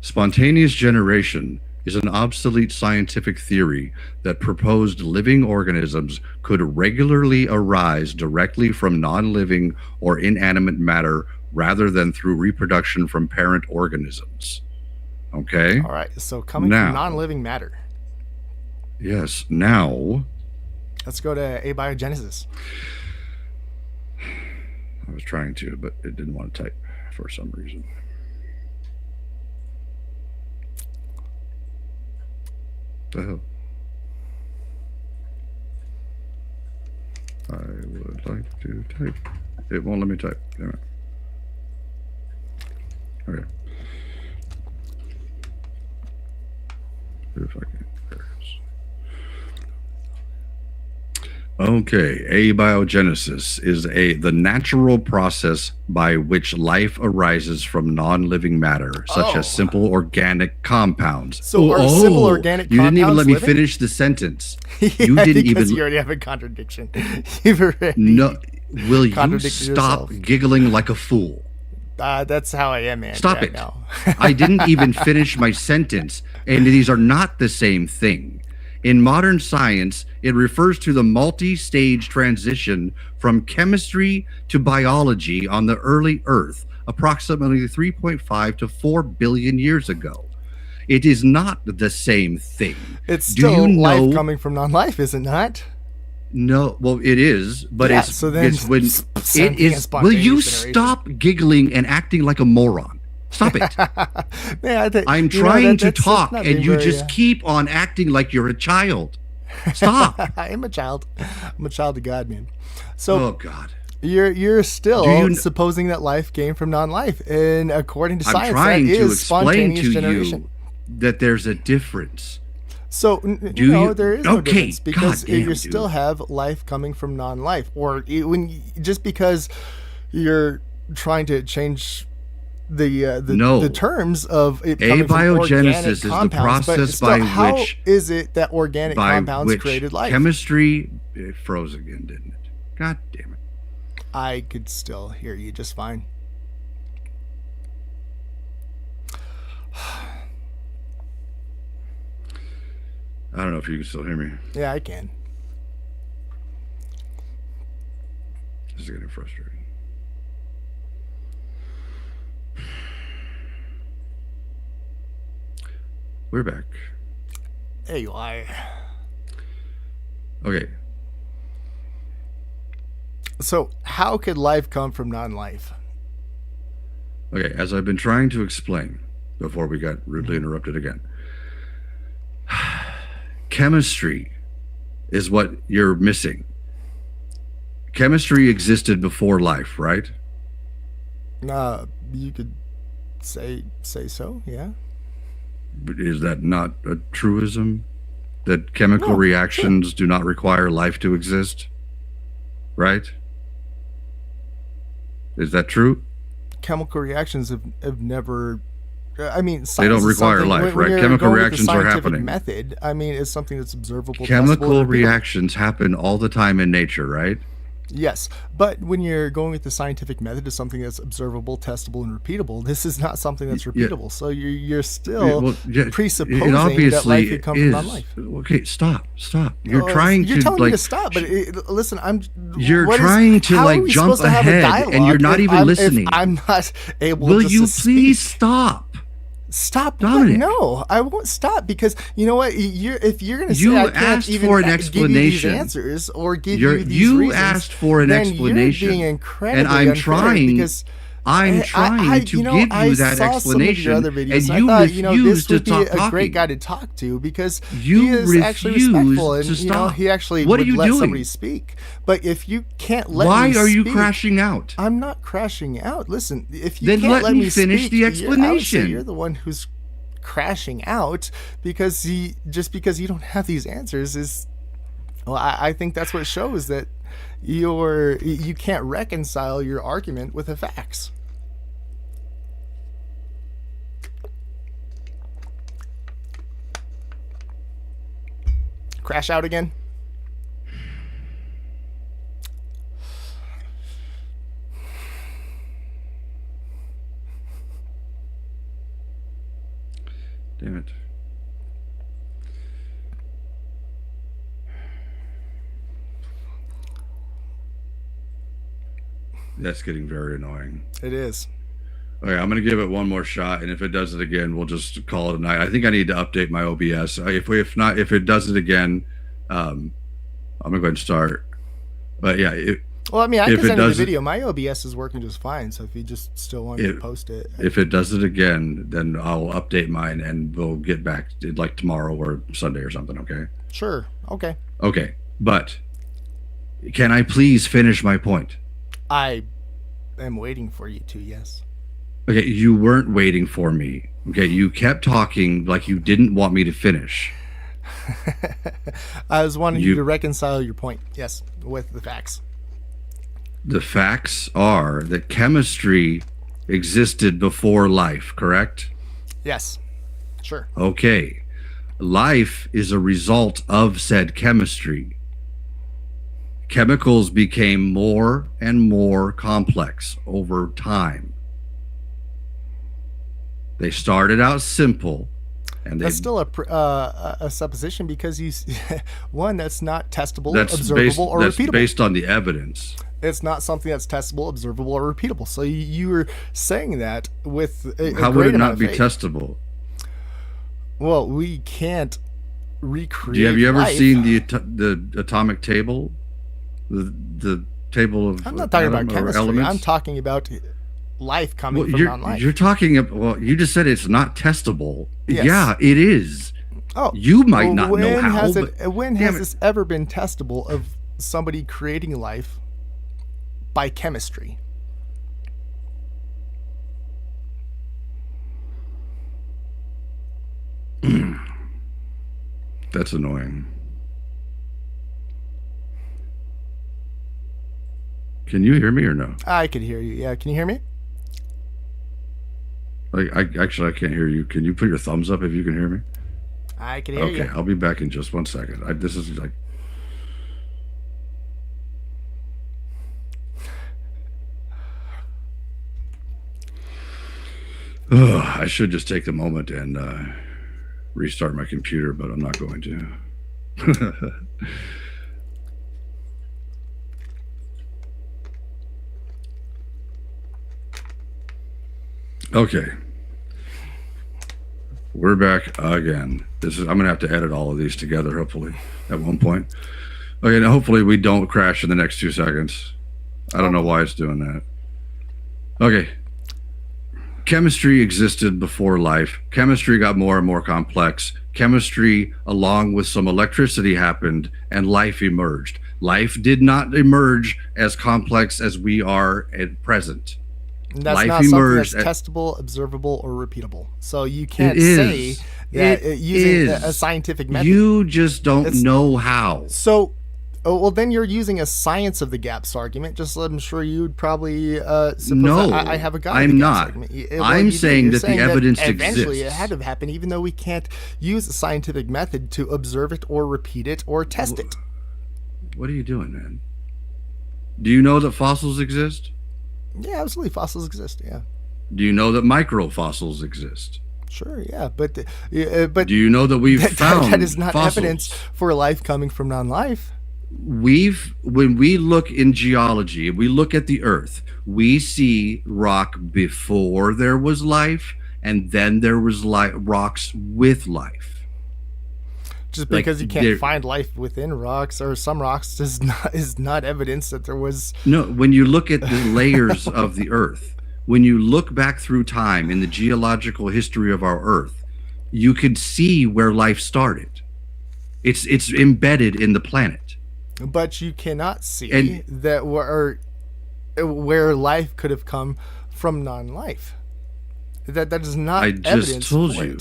Spontaneous generation is an obsolete scientific theory that proposed living organisms could regularly arise directly from non-living or inanimate matter rather than through reproduction from parent organisms. Okay? All right. So coming from non-living matter. Yes. Now... let's go to abiogenesis. I was trying to, but it didn't want to type for some reason. The hell? I would like to type. It won't let me type. Damn it. Okay. If I can. There it is. Okay, abiogenesis is the natural process by which life arises from non-living matter, such as simple organic compounds. So are simple organic compounds You didn't even let me living? finish the sentence. Yeah, You didn't because even. you already have a contradiction. You've already No, will you contradicted stop yourself. giggling like a fool? That's how I am, man. Stop right it. now. I didn't even finish my sentence, and these are not the same thing. In modern science, it refers to the multi-stage transition from chemistry to biology on the early Earth, approximately 3.5 to 4 billion years ago. It is not the same thing. It's still life coming from non-life, is it not? No, well, it is, but Yeah, so then it's when same it thing as is. Will spontaneous you generation. stop giggling and acting like a moron? Stop it. Man, I'm trying to that's talk, not and being you very, just keep on acting like you're a child. Stop. I am a child. I'm a child of God, man. So Oh God. you're still Do you supposing that life came from non-life, and according to I'm science, trying that to is explain spontaneous to generation. you that there's a difference. So Do you- there is no Okay, difference because goddamn, you still dude. have life coming from non-life, or just because you're trying to change the terms of it coming from Abiogenesis organic is the compounds, but process still, by how which- is it that organic By compounds which created life? chemistry it froze again, didn't it? God damn it. I could still hear you just fine. I don't know if you can still hear me. Yeah, I can. This is getting frustrating. We're back. There you are. Okay. So, how could life come from non-life? Okay, as I've been trying to explain before we got rudely interrupted again, chemistry is what you're missing. Chemistry existed before life, right? You could say so, yeah. Is that not a truism? That chemical No, reactions do not require life to exist? Right? Is that true? chemical reactions have never. I mean, They don't science is require something- life, when right? you're Chemical going with the reactions are scientific happening. Method, I mean, it's something that's observable. testable, Chemical and repeatable. reactions happen all the time in nature, right? Yes, but when you're going with the scientific method to something that's observable, testable, and repeatable, this is not something that's Yeah. repeatable. So you're still Well, yeah, presupposing it obviously that life could come from is. non-life. Okay, stop. You're trying You're to telling me like. to stop, but listen, You're what is- trying to how are like we jump supposed to have a ahead, and dialogue you're not if even I'm- listening. If I'm not able. Will just you to please speak. stop? Stop, Dominic? What? No, I won't stop because you know what? If you're going to say You I can't asked even for an give you these explanation. answers or give you these You reasons, asked for an then explanation, you're being incredibly and I'm unfair trying. because I'm trying to you know, give I you that saw some of your explanation, other videos, and I you thought, you know, this refuse to would be stop a talking. great guy to talk to because You he is actually refuse respectful and to you know stop. he actually What are would you let doing? somebody speak. But if you can't let Why me are you speak, crashing out? I'm not crashing out. Listen, if you Then can't let me me finish speak, the I would say explanation. you're the one who's crashing out because because you don't have these answers is well I think that's what shows that you can't reconcile your argument with the facts. Crash out again. Damn it. That's getting very annoying. It is. Okay, I'm gonna give it one more shot, and if it does it again, we'll just call it a night. I think I need to update my OBS. If it does it again, I'm gonna go ahead and start. But yeah, Well, I mean, I if can it send you the doesn't- video. My OBS is working just fine. So if you just still want to post it, if it does it again, then I'll update mine, and we'll get back to, like tomorrow or Sunday or something. Okay. sure. Okay. Okay, but can I please finish my point? I am waiting for you to. Yes. Okay, you weren't waiting for me. Okay, you kept talking like you didn't want me to finish. I was wanting you to reconcile your point. Yes, with the facts. The facts are that chemistry existed before life, correct? Yes. Sure. Okay. Life is a result of said chemistry. Chemicals became more and more complex over time. They started out simple, and That's still a supposition because one that's not testable, observable, or that's repeatable. based on the evidence. It's not something that's testable, observable, or repeatable. So you were saying that with a How would great it amount not of be faith. testable? Well, we can't recreate. Have you ever life. seen the atomic table? The table of I'm not talking about atom or chemistry. elements? I'm talking about life coming Well, from non-life. you're talking about. Well, you just said it's not testable. Yes. Yeah, it is. Oh, You might not know when how. Has but when damn has it. this ever been testable of somebody creating life by chemistry? That's annoying. Can you hear me or no? I could hear you. Yeah, can you hear me? I can't hear you. Can you put your thumbs up if you can hear me? I can hear Okay, you. I'll be back in just 1 second. This is like. I should just take a moment and restart my computer, but I'm not going to. Okay. We're back again. I'm gonna have to edit all of these together, hopefully, at one point. Okay, now hopefully we don't crash in the next 2 seconds. I don't know why it's doing that. Okay. Chemistry existed before life. Chemistry got more and more complex. Chemistry, along with some electricity, happened, and life emerged. Life did not emerge as complex as we are at present. And that's life not something that's emerged testable, observable, or repeatable. So you can't say that using a scientific method. You just don't know how. So, well, then you're using a science of the gaps argument. Just I'm sure you'd probably suppose No, I have a God I'm of the gaps not. argument. I'm saying that the evidence eventually it exists. had to happen, even though we can't use a scientific method to observe it or repeat it or test it. What are you doing, man? Do you know that fossils exist? Yeah, absolutely. Fossils exist. Yeah. Do you know that microfossils exist? Sure. Yeah, but Do you know that we've found that is not fossils? evidence for life coming from non-life. When we look in geology, we look at the earth, we see rock before there was life, and then there was rocks with life. Just because you can't find life within rocks or some rocks is not evidence that there was. No, when you look at the layers of the earth, when you look back through time in the geological history of our earth, you could see where life started. It's embedded in the planet. But you cannot see that where life could have come from non-life. That is not evidence. I just told you.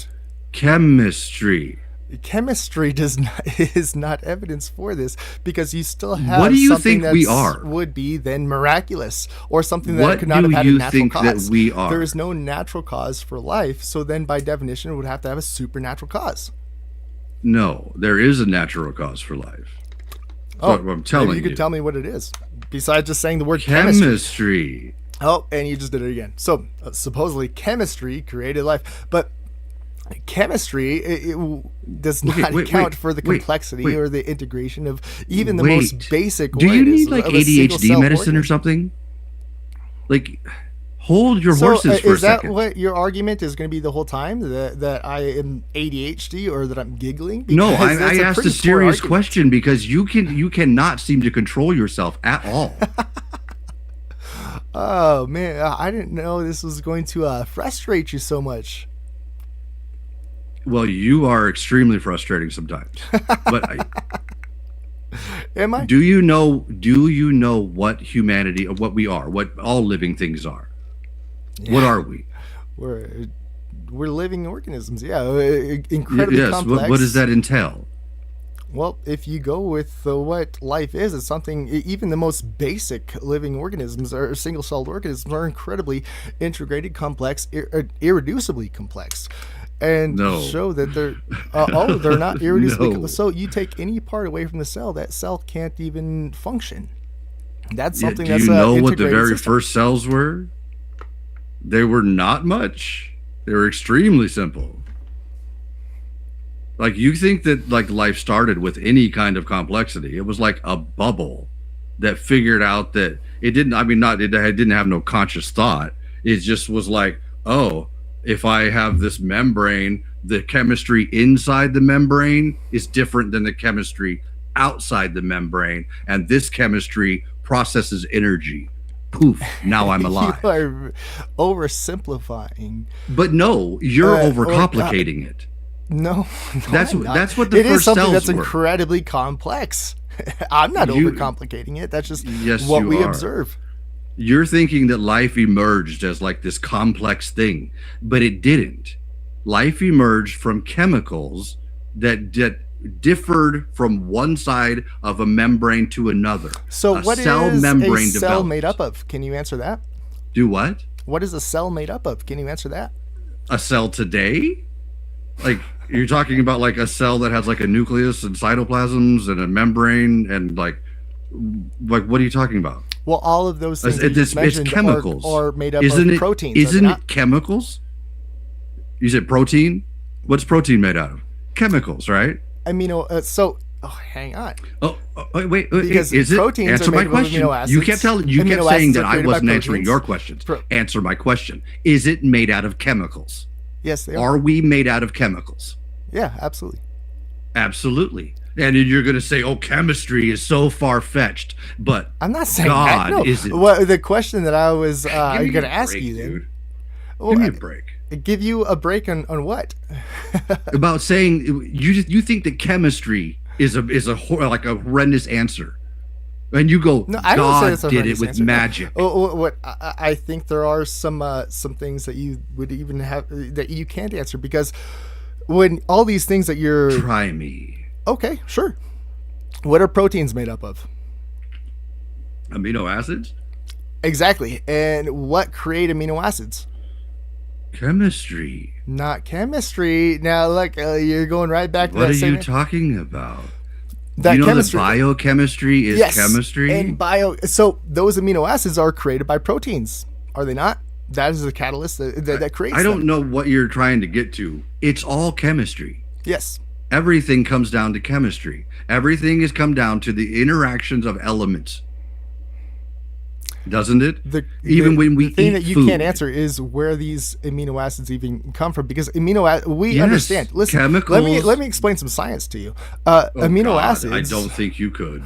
Chemistry. Chemistry is not evidence for this, because you still have what do you something think that we are? Would be then miraculous, or something that What could not have had do a you natural think cause. that we are? There is no natural cause for life, so then by definition it would have to have a supernatural cause. No, there is a natural cause for life. Oh, what I'm telling you could tell me what it is, besides just saying the word chemistry. Oh, and you just did it again. So supposedly chemistry created life, but chemistry it does not account for the complexity or the integration of even the most basic. Do you need like ADHD medicine or something? Like, hold your horses for a second. Is that what your argument is going to be the whole time? That I am ADHD or that I'm giggling? No, I asked a serious question because you cannot seem to control yourself at all. Oh man, I didn't know this was going to frustrate you so much. Well, you are extremely frustrating sometimes. But am I? Do you know what humanity, what we are, what all living things are? Yeah. What are we? We're living organisms. Yeah, incredibly complex. What does that entail? Well, if you go with what life is, it's something. Even the most basic living organisms or single-celled organisms are incredibly integrated, complex, irreducibly complex. And show that they're they're not irreducibly. So you take any part away from the cell, that cell can't even function. That's something. Do you know what the very first cells were? They were not much. They were extremely simple. Like, you think that like life started with any kind of complexity? It was like a bubble that figured out that it didn't. I mean, it didn't have no conscious thought. It just was like, oh, if I have this membrane, the chemistry inside the membrane is different than the chemistry outside the membrane, and this chemistry processes energy. Poof, now I'm alive. You are oversimplifying. But no, you're overcomplicating it. No, that's what the it first is something cells that's were. Incredibly complex. I'm not overcomplicating it. That's just what we observe. You're thinking that life emerged as like this complex thing, but it didn't. Life emerged from chemicals that differed from one side of a membrane to another. So what is a cell made up of? Can you answer that? Do what? What is a cell made up of? Can you answer that? A cell today? Like, you're talking about like a cell that has like a nucleus and cytoplasms and a membrane and like what are you talking about? Well, all of those things that you mentioned it's chemicals. Are made up of proteins. Isn't it chemicals? You said protein? What's protein made out of? Chemicals, right? Hang on. Wait. Because is proteins it? Answer are made my question. Of amino acids. You kept saying that I wasn't answering your questions. Answer my question. Is it made out of chemicals? Yes, they Are we made out of chemicals? Yeah, absolutely. Absolutely. And you're going to say, "Oh, chemistry is so far fetched," but I'm not saying God that. No. isn't. Well, the question that I was Give going me to a ask break, you then. dude. Well, Give me a break. Give you a break on what? About saying you think that chemistry is like a horrendous answer, and you go, No, I don't say God it's a did it horrendous with answer. magic. What I think there are some things that you would even have that you can't answer, because when all these things that you're Try me. okay, sure. What are proteins made up of? Amino acids? Exactly. And what create amino acids? Chemistry. Not chemistry. Now, look, you're going right back to What that are same. you talking about? That you know chemistry. that biochemistry is Yes, chemistry? and so those amino acids are created by proteins, are they not? That is the catalyst that creates I don't them. know what you're trying to get to. It's all chemistry. Yes. Everything comes down to chemistry. Everything has come down to the interactions of elements. Doesn't it? Even when we the thing eat that you food. can't answer is where these amino acids even come from, because we Yes, understand. Listen, chemicals. let me explain some science to you. Oh, Amino God, acids. I don't think you could.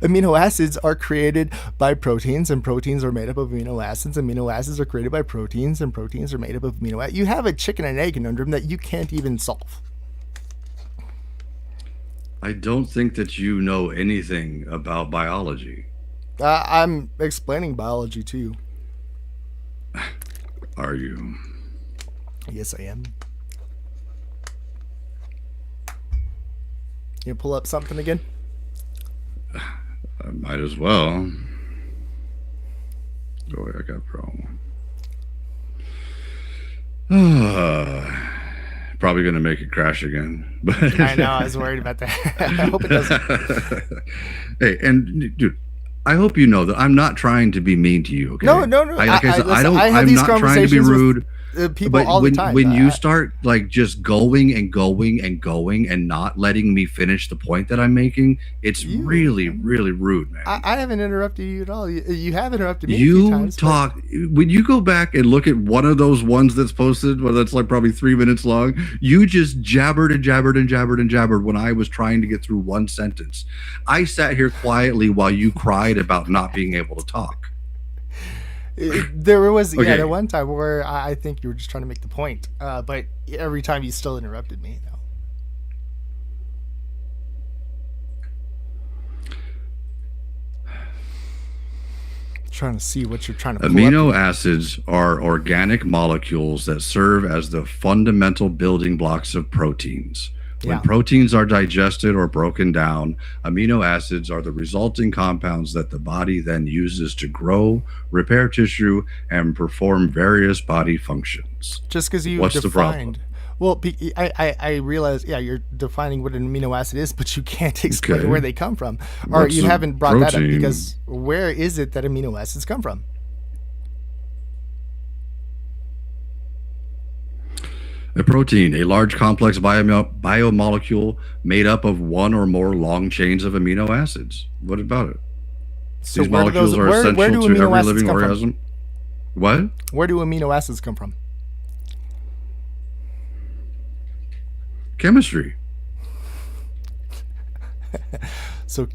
Amino acids are created by proteins, and proteins are made up of amino acids. Amino acids are created by proteins, and proteins are made up of amino acids. You have a chicken and egg conundrum that you can't even solve. I don't think that you know anything about biology. I'm explaining biology to you. Are you? Yes, I am. You pull up something again? I might as well. Oh, I got a problem. Probably going to make it crash again. But I know. I was worried about that. I hope it doesn't. Hey, and dude, I hope you know that I'm not trying to be mean to you. Okay? No. Like I said, listen, I have I'm these not trying to be conversations with, rude. people But all when, the time. when you start like just going and going and going and not letting me finish the point that I'm making, it's really, really rude, man. I haven't interrupted you at all. You have interrupted me a few You times. talk when you go back and look at one of those ones that's posted, well, that's like probably 3 minutes long. You just jabbered and jabbered and jabbered and jabbered when I was trying to get through one sentence. I sat here quietly while you cried about not being able to talk. There was Okay. that one time where I think you were just trying to make the point, but every time you still interrupted me. No. Trying to see what you're trying to pull Amino up. acids are organic molecules that serve as the fundamental building blocks of proteins. When Yeah. proteins are digested or broken down, amino acids are the resulting compounds that the body then uses to grow, repair tissue, and perform various body functions. Just because you What's the problem? defined. Well, I realize, yeah, you're defining what an amino acid is, but you can't explain Okay. where they come from, or What's you a haven't brought that up, protein? because where is it that amino acids come from? A protein, a large complex biomolecule made up of one or more long chains of amino acids. What about it? So These where do molecules those, are where essential do to amino every acids living come organism. What? from? Where do amino acids come from? Chemistry. So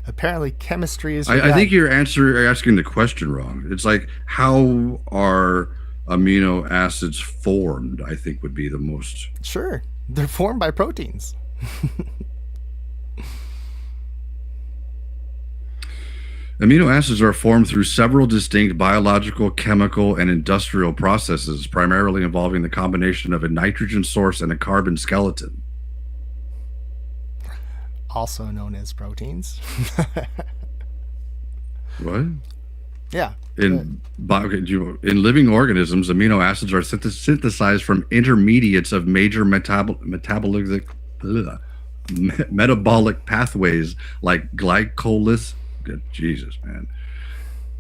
apparently chemistry is. I think you're asking the question wrong. It's like, how are amino acids formed? I think would be the most. Sure, they're formed by proteins. Amino acids are formed through several distinct biological, chemical, and industrial processes, primarily involving the combination of a nitrogen source and a carbon skeleton. Also known as proteins. What? Yeah. In living organisms, amino acids are synthesized from intermediates of major metabolic pathways like glycolysis. Jesus, man.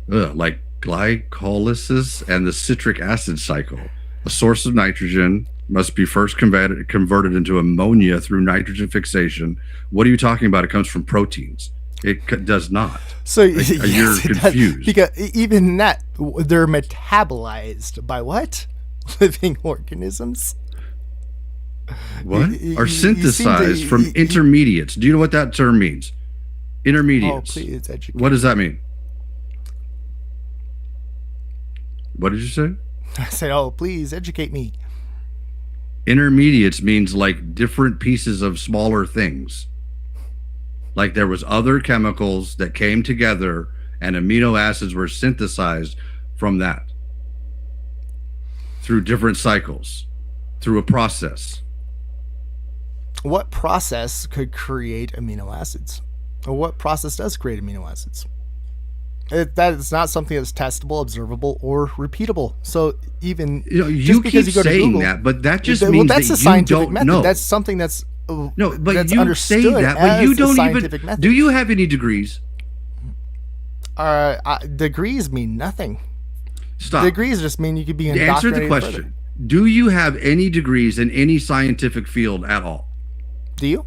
Like glycolysis and the citric acid cycle. A source of nitrogen must be first converted into ammonia through nitrogen fixation. What are you talking about? It comes from proteins. It does not. So You're yes, it does, confused. because even that, they're metabolized by what? living organisms. What? Are You seem to. synthesized from intermediates. Do you know what that term means? Oh, Intermediates. please educate. What does that mean? What did you say? I said, oh, please educate me. Intermediates means like different pieces of smaller things. Like there was other chemicals that came together and amino acids were synthesized from that through different cycles, through a process. What process could create amino acids? Or what process does create amino acids? That is not something that's testable, observable, or repeatable. So even You keep saying that, but that just means that's that a scientific don't method. know. That's something that's No, but that's you say that, but you don't even. method. Do you have any degrees? Degrees mean nothing. Stop. Degrees just mean you could be Answer indoctrinated the question. further. Do you have any degrees in any scientific field at all? Do you?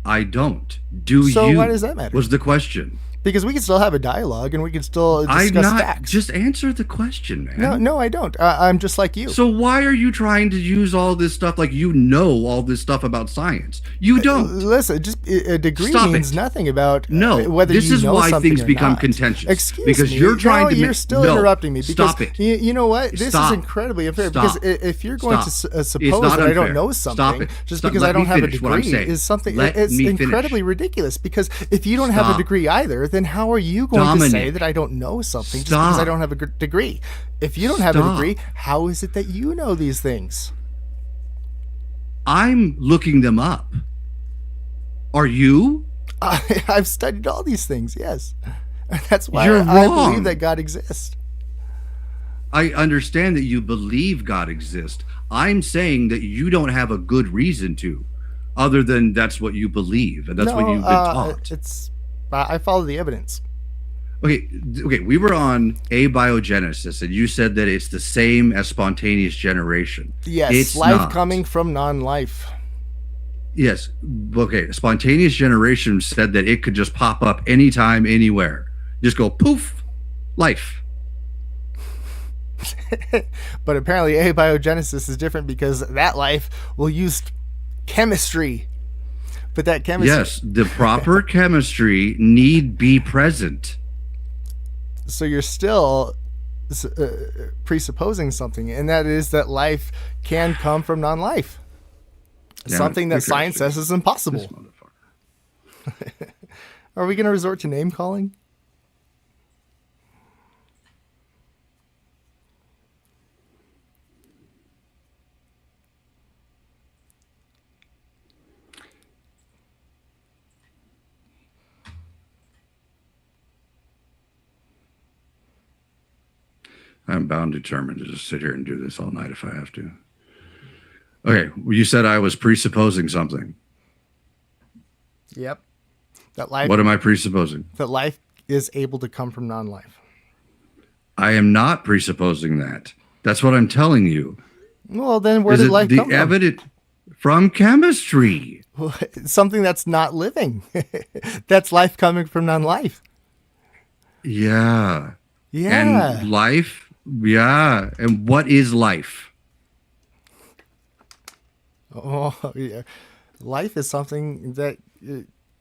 I don't. Do So you? why does that matter? Was the question. Because we can still have a dialogue and we can still discuss facts. Just answer the question, man. No, I don't. I'm just like you. So why are you trying to use all this stuff like you know all this stuff about science? You don't. Listen, just a degree means nothing about whether this you is know why something things or become not. contentious. Excuse because me. you're trying to. You're still interrupting me. Because Stop it. You know what? This is incredibly unfair. Stop. Because if you're going to suppose that I don't know something just because I don't have a degree is something. It's incredibly ridiculous. Because if you don't have a degree either, then how are you going to say that I don't know something just because I don't have a degree? If you don't have a degree, how is it that you know these things? I'm looking them up. Are you? I've studied all these things, yes. That's why You're I wrong. believe that God exists. I understand that you believe God exists. I'm saying that you don't have a good reason to, other than that's what you believe and that's what you've been taught. I follow the evidence. Okay, we were on abiogenesis, and you said that it's the same as spontaneous generation. Yes, it's life not. coming from non-life. Yes, okay. Spontaneous generation said that it could just pop up anytime, anywhere. Just go poof, life. But apparently abiogenesis is different because that life will use chemistry. But that chemistry... Yes, the proper chemistry need be present. So you're still presupposing something, and that is that life can come from non-life. Something that science says is impossible. Are we going to resort to name calling? I'm bound determined to just sit here and do this all night if I have to. Okay, well, you said I was presupposing something. Yep. That life. What am I presupposing? That life is able to come from non-life. I am not presupposing that. That's what I'm telling you. Well, then where did life come from? Evident from chemistry. Something that's not living. That's life coming from non-life. Yeah. Yeah. And life. Yeah. And what is life? Oh, yeah. Life is something that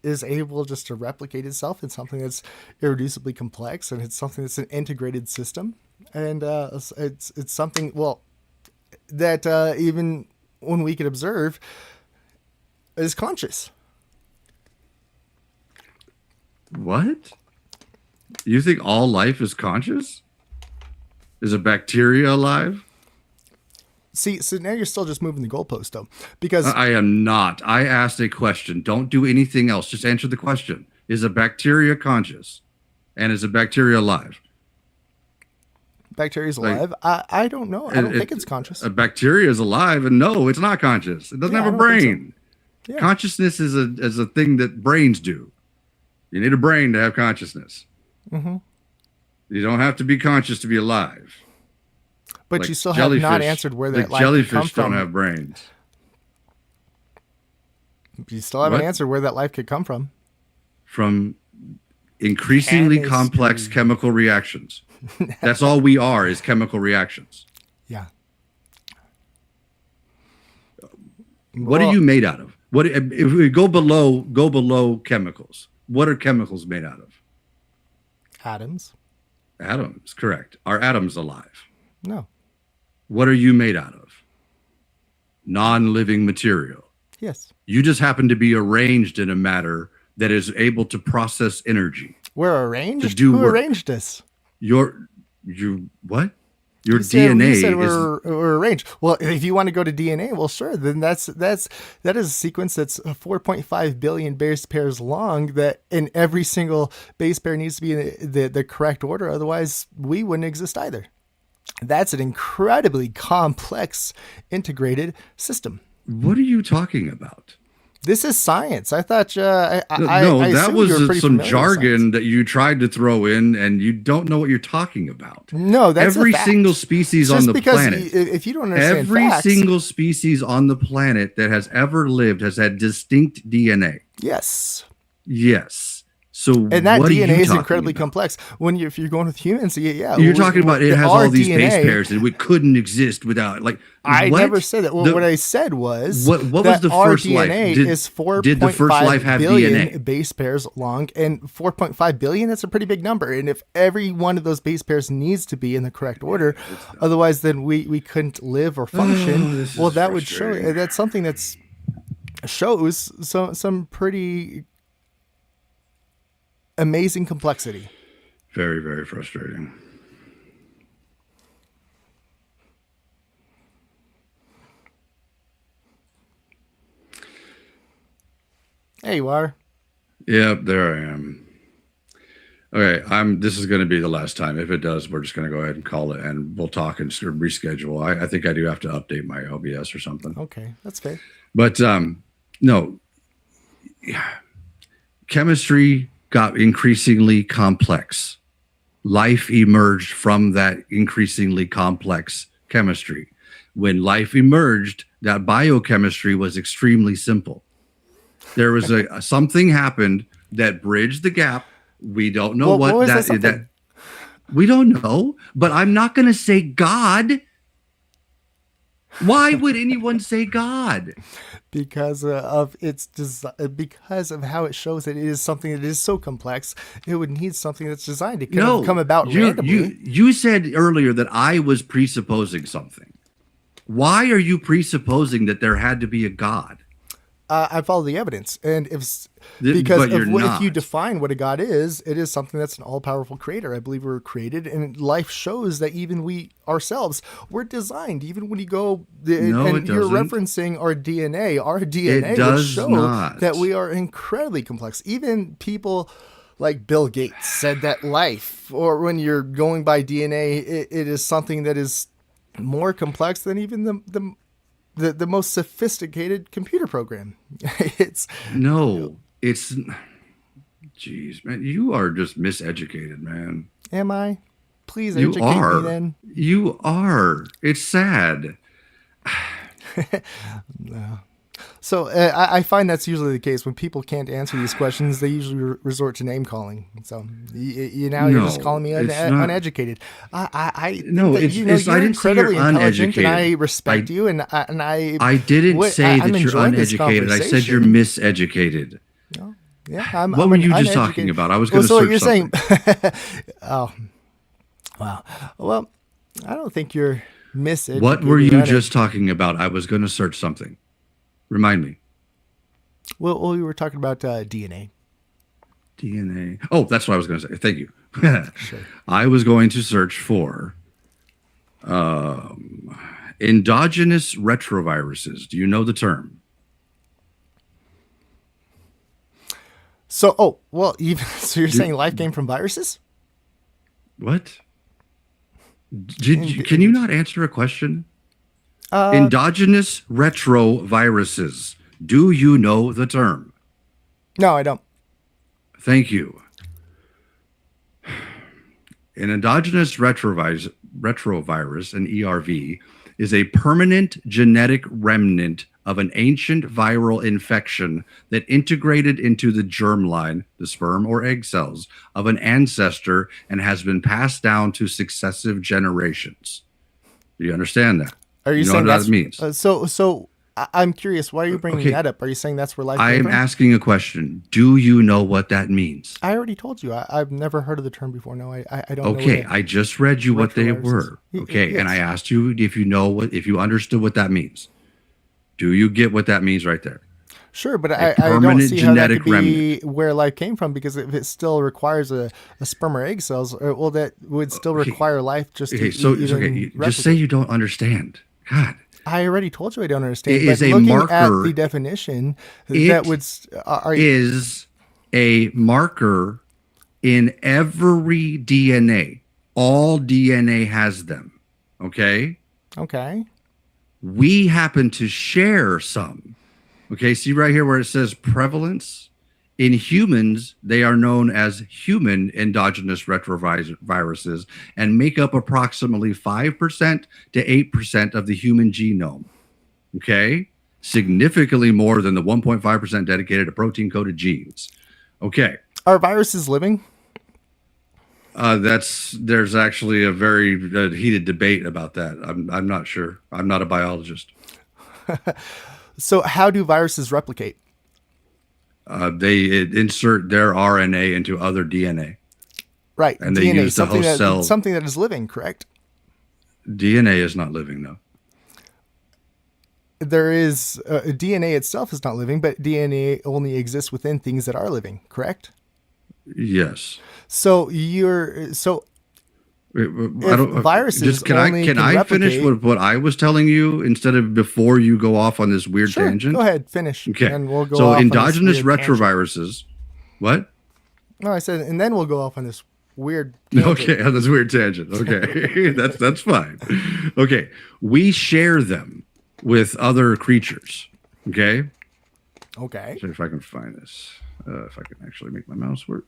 is able just to replicate itself. It's something that's irreducibly complex, and it's something that's an integrated system. And it's something, well, that even when we can observe is conscious. What? You think all life is conscious? Is a bacteria alive? See, so now you're still just moving the goalpost, though, because I am not. I asked a question. Don't do anything else. Just answer the question. Is a bacteria conscious? And is a bacteria alive? Bacteria's alive? I don't know. I don't think it's conscious. A bacteria is alive, and no, it's not conscious. It doesn't have a brain. So. Yeah. Consciousness is a thing that brains do. You need a brain to have consciousness. Mm-hmm. You don't have to be conscious to be alive. But like you still have not answered where that life could come from. Jellyfish don't have brains. You still haven't answered where that life could come from. From increasingly complex chemical reactions. That's all we are, is chemical reactions. Yeah. What are Well, you made out of? What if we go below chemicals? What are chemicals made out of? atoms. Atoms, correct. Are atoms alive? No. What are you made out of? Non-living material. Yes. You just happen to be arranged in a matter that is able to process energy. We're arranged? To do Who work. arranged us? You what? Your You said DNA we're arranged. Well, if you want to go to DNA, well, sure. Then that is a sequence that's 4.5 billion base pairs long. That in every single base pair needs to be in the correct order. Otherwise, we wouldn't exist either. That's an incredibly complex, integrated system. What are you talking about? This is science. I thought. I that assumed you were was pretty some familiar with jargon science. that you tried to throw in, and you don't know what you're talking about. No, that's every a fact. single species Just on the because planet. if you don't understand Every facts, single species on the planet that has ever lived has had distinct DNA. yes. Yes. So And that what DNA are you is talking incredibly about? complex. If you're going with humans, yeah, You're talking about it has our all these base DNA. pairs and we couldn't exist without like. I what? never said that. What I said was what was that the our first life? DNA is Did the first life 4.5 have billion DNA? base pairs long, and 4.5 billion, that's a pretty big number. And if every one of those base pairs needs to be in the correct order, otherwise then we couldn't live or function. this Well, is that would show frustrating. that's something that's shows some pretty amazing complexity. Very, very frustrating. There you are. Yep, there I am. Okay, this is going to be the last time. If it does, we're just going to go ahead and call it, and we'll talk and sort of reschedule. I think I do have to update my OBS or something. Okay, that's fair. But no, chemistry got increasingly complex. Life emerged from that increasingly complex chemistry. When life emerged, that biochemistry was extremely simple. There was something happened that bridged the gap. We don't know what was that something? we don't know, but I'm not going to say God. Why would anyone say God? Because because of how it shows that it is something that is so complex, it would need something that's designed to come about randomly. You said earlier that I was presupposing something. Why are you presupposing that there had to be a God? I follow the evidence, and if you define what a God is, it is something that's an all-powerful creator. I believe we were created, and life shows that even we ourselves were designed. Even when you go and you're referencing our DNA would show that we are incredibly complex. Even people like Bill Gates said that life, or when you're going by DNA, it is something that is more complex than even the most sophisticated computer program. It's Jeez, man, you are just miseducated, man. Am I? Please You educate are. me then. You are. It's sad. No. So I find that's usually the case when people can't answer these questions. They usually resort to name calling. So you're just calling me uneducated. I didn't say you're uneducated, and I respect you. And I didn't say that you're uneducated. I said you're miseducated. No. Yeah, what were you just talking about? I was going to search you're something. Saying. Oh, wow. Well, I don't think you're miseducated. What were you just talking about? I was going to search something. Remind me. Well, we were talking about DNA. DNA. Oh, that's what I was going to say. Thank you. Sure. I was going to search for endogenous retroviruses. Do you know the term? So, you're saying life came from viruses? What? Can you not answer a question? Endogenous retroviruses. Do you know the term? No, I don't. Thank you. An endogenous retrovirus, an ERV, is a permanent genetic remnant of an ancient viral infection that integrated into the germline, the sperm or egg cells, of an ancestor and has been passed down to successive generations. Do you understand that? Are you know saying what that means? So I'm curious. Why are you bringing Okay, that up? Are you saying that's where life I came am from? asking a question. Do you know what that means? I already told you. I've never heard of the term before. No, I don't know what Okay, a I just read you what they retrovirus is. were. Okay, and I Yes. asked you if you understood what that means. Do you get what that means right there? Sure, but A I don't permanent see how that could genetic remnant. be where life came from because if it still requires a sperm or egg cells, well, that would still Okay, require life just to okay, so it's okay. even Just say replicate. you don't understand. God, I already told you I don't it understand, but is a looking at the marker. definition, that It would are is a marker in every DNA. All DNA has them. Okay. okay. We happen to share some. Okay. See right here where it says prevalence? In humans, they are known as human endogenous retroviruses and make up approximately 5% to 8% of the human genome. Okay. Significantly more than the 1.5% dedicated to protein coded genes. Okay. Are viruses living? There's actually a very heated debate about that. I'm not sure. I'm not a biologist. So how do viruses replicate? They insert their RNA into other DNA, Right, and they DNA, use the host cell. something that is living, correct? DNA is not living, though. There is DNA itself is not living, but DNA only exists within things that are living, correct? Yes. So you're so I if don't viruses just can I only can can I finish replicate, what I was telling you instead of before you go off on this weird sure, go tangent? ahead, finish, Okay. and we'll go So off on this endogenous weird tangent. retroviruses. What? No, I said, and then we'll go off on this weird tangent. Okay, on this weird tangent. Okay, that's fine. Okay, we share them with other creatures. Okay, Okay. so if I can find this, if I can actually make my mouse work,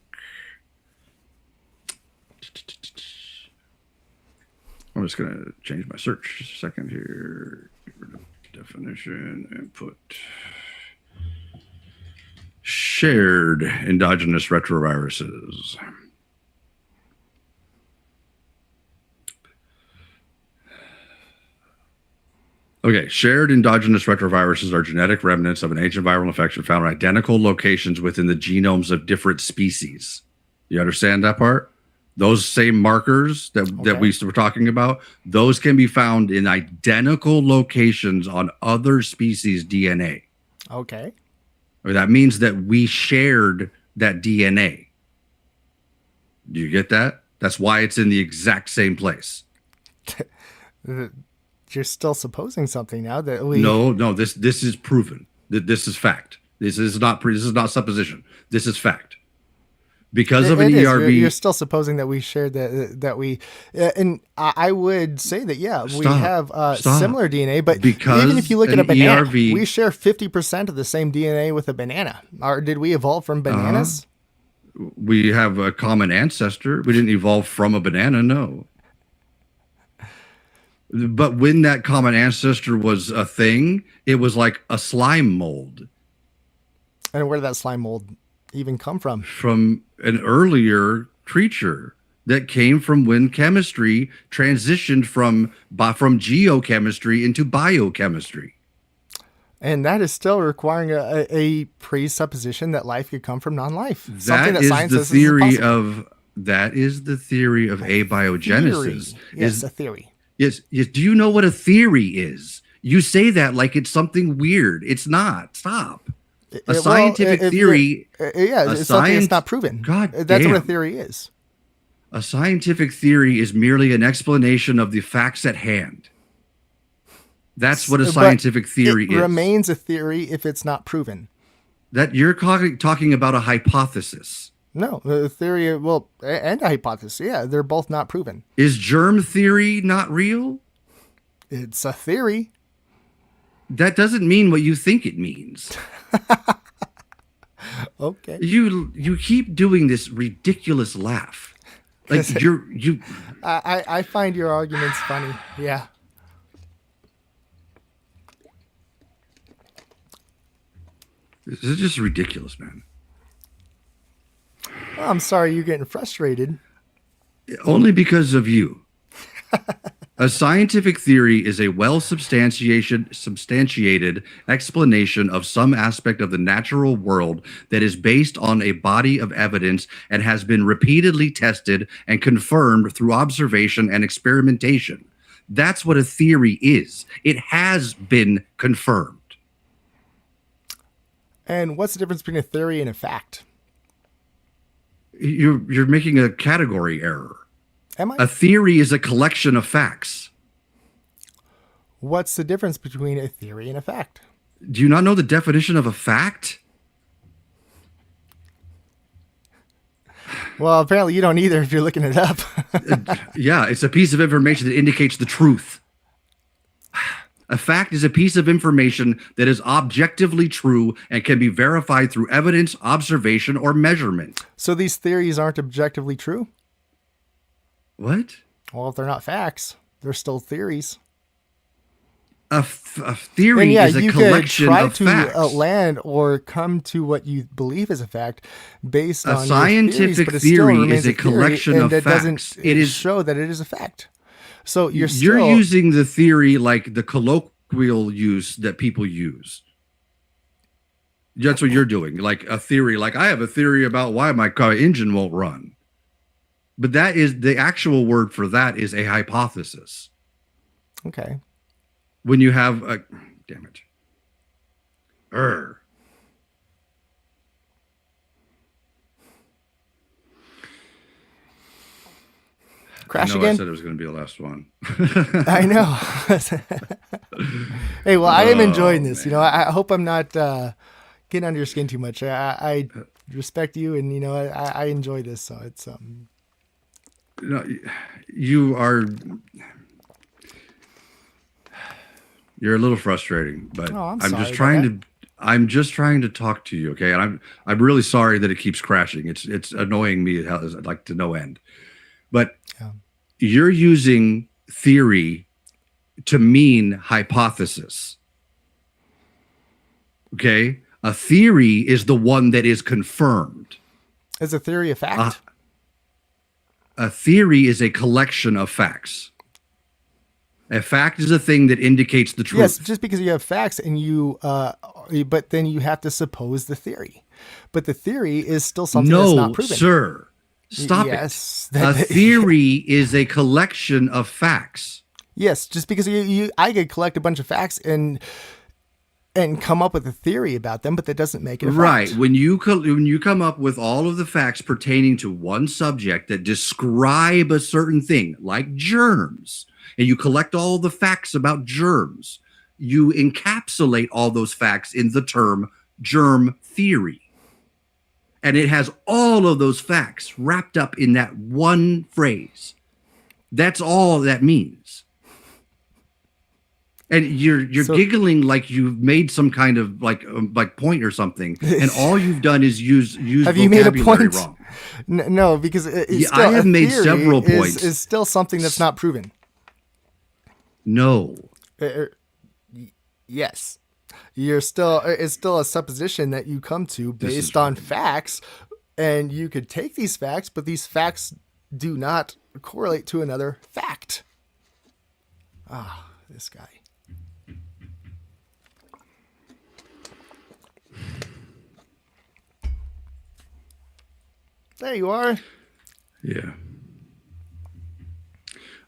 I'm just gonna change my search a second here. Get rid of definition and put shared endogenous retroviruses. Okay, shared endogenous retroviruses are genetic remnants of an ancient viral infection found in identical locations within the genomes of different species. You understand that part? Those same markers that we were talking about, those can be found in identical locations on other species' DNA. Okay. Or that means that we shared that DNA. Do you get that? That's why it's in the exact same place. You're still supposing something now that we. No, this is proven. This is fact. This is not supposition. This is fact. Because of an It is. ERV. You're still supposing that we shared that we, and I would say that we have similar DNA. But Because even if you look at an a banana, ERV we share 50% of the same DNA with a banana. Or did we evolve from bananas? We have a common ancestor. We didn't evolve from a banana, no. But when that common ancestor was a thing, it was like a slime mold. And where did that slime mold even come from? From an earlier creature that came from when chemistry transitioned from geochemistry into biochemistry. And that is still requiring a presupposition that life could come from non-life. That is the theory of abiogenesis. Theory. Yes, a theory. Yes. Do you know what a theory is? You say that like it's something weird. It's not. Stop. A scientific theory. It's something that's not proven. God that's damn. what a theory is. A scientific theory is merely an explanation of the facts at hand. That's what a scientific theory is. It remains a theory if it's not proven. That you're talking about a hypothesis. No, the theory, and a hypothesis. Yeah, they're both not proven. Is germ theory not real? It's a theory. That doesn't mean what you think it means. Okay. You keep doing this ridiculous laugh. Like I find your arguments funny. Yeah. This is just ridiculous, man. Well, I'm sorry you're getting frustrated. Only because of you. A scientific theory is a well substantiated explanation of some aspect of the natural world that is based on a body of evidence and has been repeatedly tested and confirmed through observation and experimentation. That's what a theory is. It has been confirmed. And what's the difference between a theory and a fact? You're making a category error. Am I? A theory is a collection of facts. What's the difference between a theory and a fact? Do you not know the definition of a fact? Well, apparently you don't either if you're looking it up. Yeah, it's a piece of information that indicates the truth. A fact is a piece of information that is objectively true and can be verified through evidence, observation, or measurement. So these theories aren't objectively true? What? Well, if they're not facts, they're still theories. A theory is a collection of facts. You could try to land or come to what you believe is a fact based on a scientific theory is a collection of facts. It is show that it is a fact. So you're using the theory like the colloquial use that people use. That's what you're doing. Like a theory, like I have a theory about why my car engine won't run. But that is the actual word for that is a hypothesis. Okay. When you have a damn it. Crash again? I said it was going to be the last one. I know. Hey, well, I am enjoying this. Man. I hope I'm not getting under your skin too much. I respect you, and I enjoy this. So it's you're a little frustrating, but I'm just trying to talk to you, okay? And I'm really sorry that it keeps crashing. It's annoying me like to no end. But you're using theory to mean hypothesis. Okay? A theory is the one that is confirmed. Is a theory a fact? A theory is a collection of facts. A fact is a thing that indicates the truth. Yes, just because you have facts and but then you have to suppose the theory. But the theory is still something that's not proven. No, sir. Stop it. A theory is a collection of facts. Yes, just because I could collect a bunch of facts and come up with a theory about them, but that doesn't make it a fact. Right. When you come up with all of the facts pertaining to one subject that describe a certain thing, like germs, and you collect all the facts about germs, you encapsulate all those facts in the term germ theory. And it has all of those facts wrapped up in that one phrase. That's all that means. And you're giggling like you've made some kind of like point or something, and all you've done is use have vocabulary you made a point? Wrong. No, because I have made several points. Is still something that's not proven. No. Yes. It's still a supposition that you come to based on facts, and you could take these facts, but these facts do not correlate to another fact. This guy. There you are. Yeah.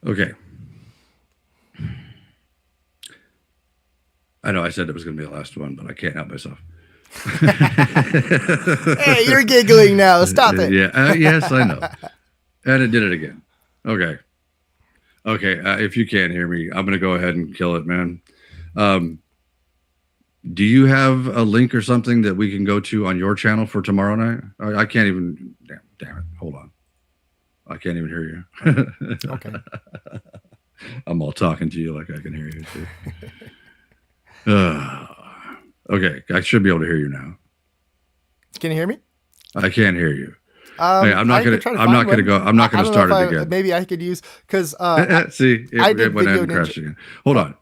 Okay. I know I said it was going to be the last one, but I can't help myself. Hey, you're giggling now. Stop it. Yeah. Yes, I know. And it did it again. Okay. If you can't hear me, I'm going to go ahead and kill it, man. Do you have a link or something that we can go to on your channel for tomorrow night? I can't even. Damn it. Hold on. I can't even hear you. Okay. I'm all talking to you like I can hear you too. Okay, I should be able to hear you now. Can you hear me? I can't hear you. I'm not gonna start it again. Maybe I could use because see, it went ahead and crashed again. Hold on.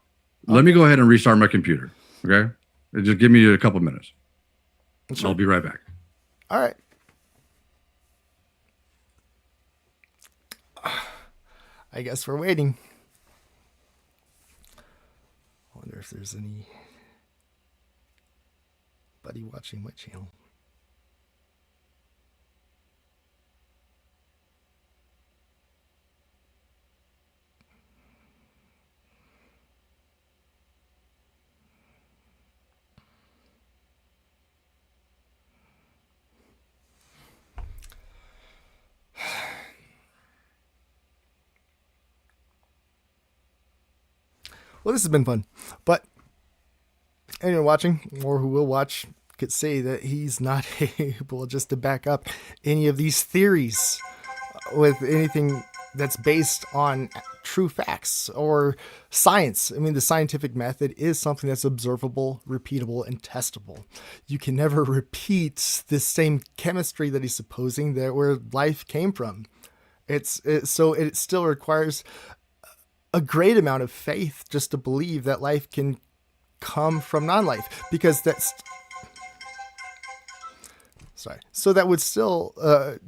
Let me go ahead and restart my computer. Okay, just give me a couple minutes. Sure. I'll be right back. All right. I guess we're waiting. there's anybody watching my channel. Well, this has been fun, but anyone watching or who will watch could say that he's not able just to back up any of these theories with anything that's based on true facts or science. I mean, the scientific method is something that's observable, repeatable, and testable. You can never repeat the same chemistry that he's supposing that where life came from. So it still requires a great amount of faith just to believe that life can come from non-life, because that's sorry. So that would still,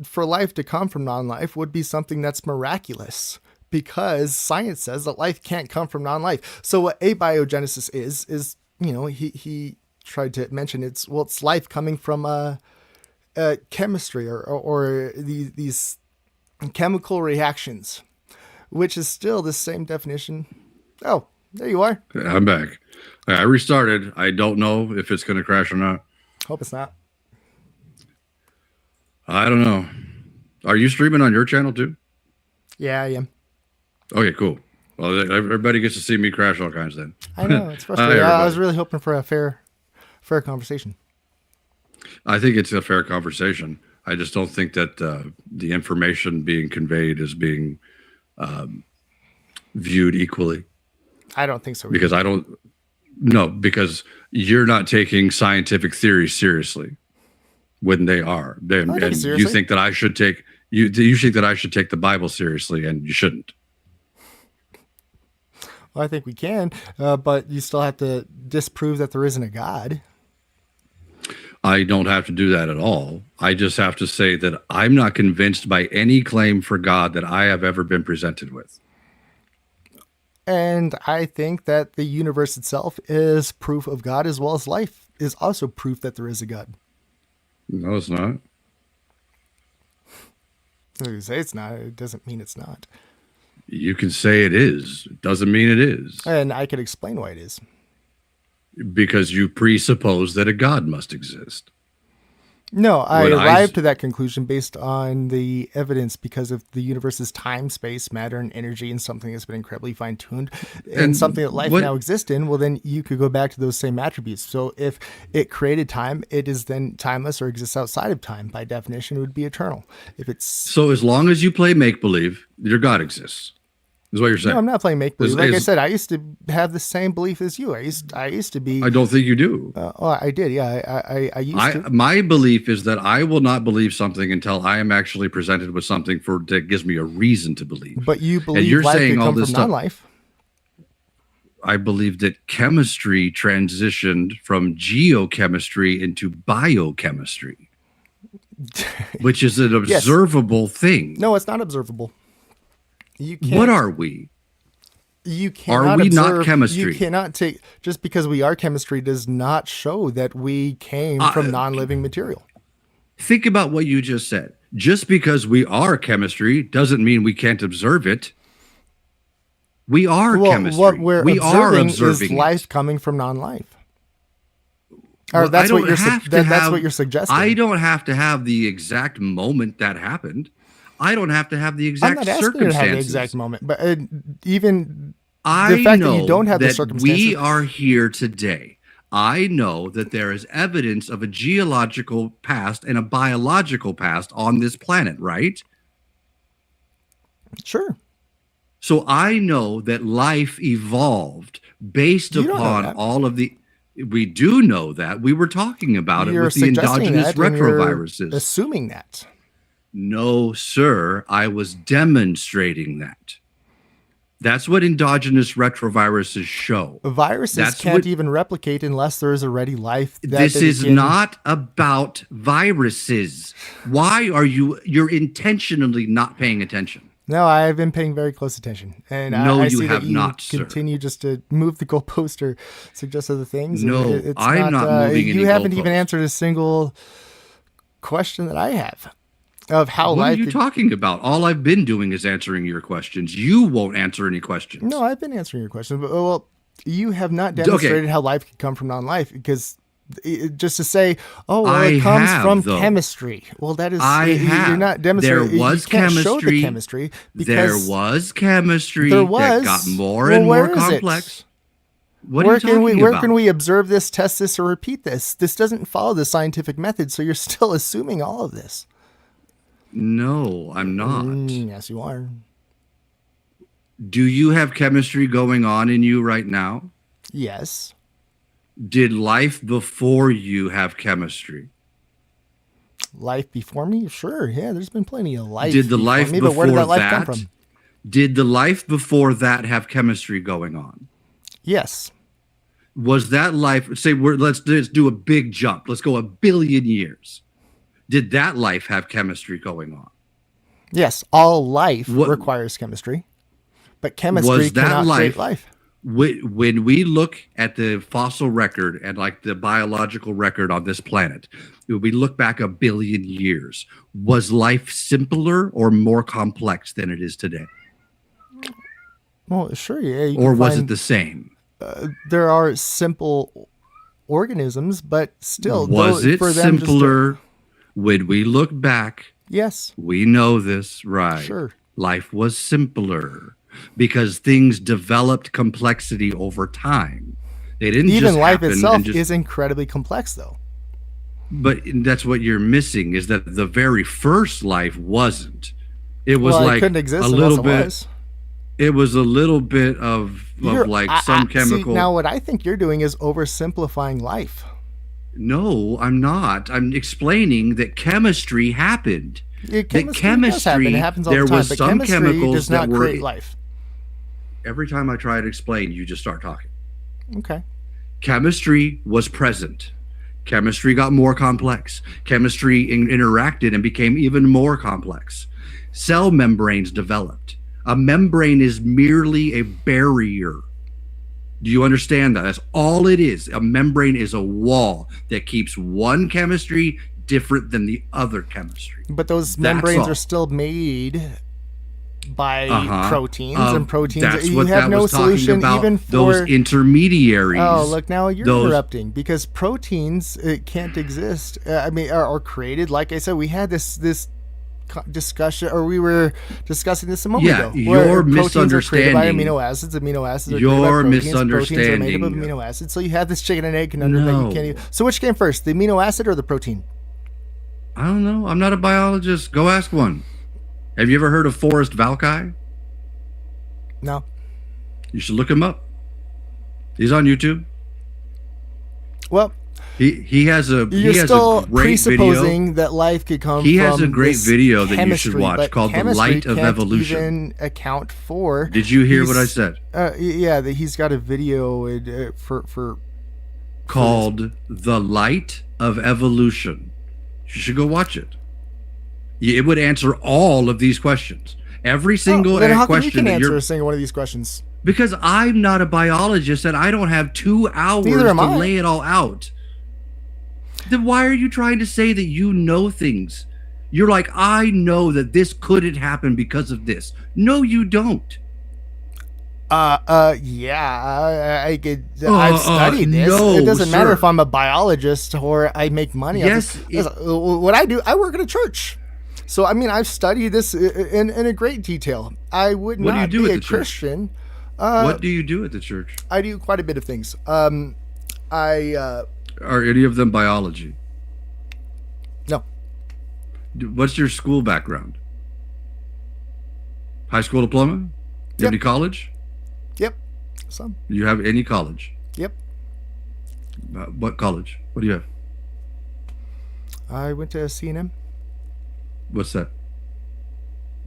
for life to come from non-life would be something that's miraculous, because science says that life can't come from non-life. So what abiogenesis is, you know, he tried to mention it's life coming from chemistry or these chemical reactions, which is still the same definition. Oh, there you are. I'm back. I restarted. I don't know if it's going to crash or not. Hope it's not. I don't know. Are you streaming on your channel too? Yeah, I am. Okay, cool. Well, everybody gets to see me crash all kinds then. I know, it's frustrating. I was really hoping for a fair conversation. I think it's a fair conversation. I just don't think that the information being conveyed is being viewed equally. I don't think so. Because because you're not taking scientific theories seriously when they are. And you think that I should take you think that I should take the Bible seriously, and you shouldn't. Well, I think we can, but you still have to disprove that there isn't a God. I don't have to do that at all. I just have to say that I'm not convinced by any claim for God that I have ever been presented with. And I think that the universe itself is proof of God, as well as life is also proof that there is a God. No, it's not. If you say it's not, it doesn't mean it's not. You can say it is. It doesn't mean it is. And I could explain why it is. Because you presuppose that a God must exist. No, I arrived to that conclusion based on the evidence because of the universe's time, space, matter, and energy, and something that's been incredibly fine-tuned, and something that life now exists in. Well, then you could go back to those same attributes. So if it created time, it is then timeless or exists outside of time. By definition, it would be eternal. So as long as you play make-believe, your God exists. Is what you're saying? No, I'm not playing make-believe. Like I said, I used to have the same belief as you. I used to be. I don't think you do. I did. Yeah, I used to. My belief is that I will not believe something until I am actually presented with something that gives me a reason to believe. But you believe life can come from non-life. I believe that chemistry transitioned from geochemistry into biochemistry, which is an observable thing. No, it's not observable. What are we? You cannot are we observe, not chemistry? You cannot take, just because we are chemistry does not show that we came from non-living material. Think about what you just said. Just because we are chemistry doesn't mean we can't observe it. We are chemistry. What we're observing is life it. Coming from non-life. Or that's what you're suggesting. I don't have to have the exact moment that happened. I don't have to have the exact circumstances. I'm not asking you to have the exact moment, but even the fact that you don't have the circumstances. We are here today. I know that there is evidence of a geological past and a biological past on this planet, right? Sure. So I know that life evolved based upon all of the. We do know that. We were talking about it with the endogenous retroviruses. Assuming that. No, sir. I was demonstrating that. That's what endogenous retroviruses show. Viruses can't even replicate unless there is already life. This is not about viruses. Why are you're intentionally not paying attention? No, I've been paying very close attention, and No, I you see that have you not, sir. continue just to move the goalpost or suggest other things. No, it's I'm not moving any You haven't even goalposts. answered a single question that I have of how What are life. you talking about? All I've been doing is answering your questions. You won't answer any questions. No, I've been answering your question, but well, you have not demonstrated how life could come from non-life because. Just to say, oh, well, it comes from chemistry. Well, that is, you're not demonstrating. There was you can't chemistry. show the chemistry because there was chemistry there was, that got more and more complex. What are you talking about? Where can we observe this, test this, or repeat this? This doesn't follow the scientific method, so you're still assuming all of this. No, I'm not. Yes, you are. Do you have chemistry going on in you right now? Yes. Did life before you have chemistry? Life before me? Sure. Yeah, there's been plenty of life. Did the life me, before but where did that life that come from? Did the life before that have chemistry going on? Yes. Was that life, say, let's do a big jump. Let's go 1 billion years. Did that life have chemistry going on? Yes. All life requires chemistry, but chemistry cannot create life. When we look at the fossil record and like the biological record on this planet, when we look back 1 billion years, was life simpler or more complex than it is today? Well, sure, yeah. Or was it the same? There are simple organisms, but still. Was it simpler when we look back? Yes. We know this, right? Sure. Life was simpler. Because things developed complexity over time. They didn't even just life itself is incredibly complex, though. But that's what you're missing is that the very first life wasn't. It was like it couldn't exist a little bit. was. It was a little bit of like some chemical. See, now, what I think you're doing is oversimplifying life. No, I'm not. I'm explaining that chemistry happened. Chemistry It happens all the time, there was but some chemistry chemicals does not that were create life. Every time I try to explain, you just start talking. Okay. Chemistry was present. Chemistry got more complex. Chemistry interacted and became even more complex. Cell membranes developed. A membrane is merely a barrier. Do you understand that? That's all it is. A membrane is a wall that keeps one chemistry different than the other chemistry. But those membranes are still made by proteins and proteins. That's you what have that no was solution about, even for those intermediaries. Oh, look, now you're interrupting because proteins can't exist. Are created. Like I said, we had this discussion, or we were discussing this a moment ago. You're misunderstanding. By amino acids. Amino acids are you're created by proteins. misunderstanding. Proteins are made up of amino acids. So you have this chicken and egg conundrum that you can't even. So which came first, the amino acid or the protein? I don't know. I'm not a biologist. Go ask one. Have you ever heard of Forrest Valkai? No. You should look him up. He's on YouTube. Well, he has a you're still presupposing that life could come. He has a great video that you should watch called "The Light of Evolution." Even account for. Did you hear what I said? Yeah, that he's got a video for called "The Light of Evolution." You should go watch it. It would answer all of these questions. Every single then how question. You can answer a single one of these questions. Because I'm not a biologist and I don't have 2 hours to lay it all out. Then why are you trying to say that you know things? You're like, I know that this couldn't happen because of this. No, you don't. Yeah, I could. I've studied this. No, it doesn't matter if I'm a biologist or I make money. Yes. What I do, I work at a church. So, I've studied this in a great detail. I would not be a Christian. What do you do at the church? I do quite a bit of things. Are any of them biology? No. What's your school background? High school diploma? You have any college? Yep. Some. You have any college? Yep. What college? What do you have? I went to C&M. What's that?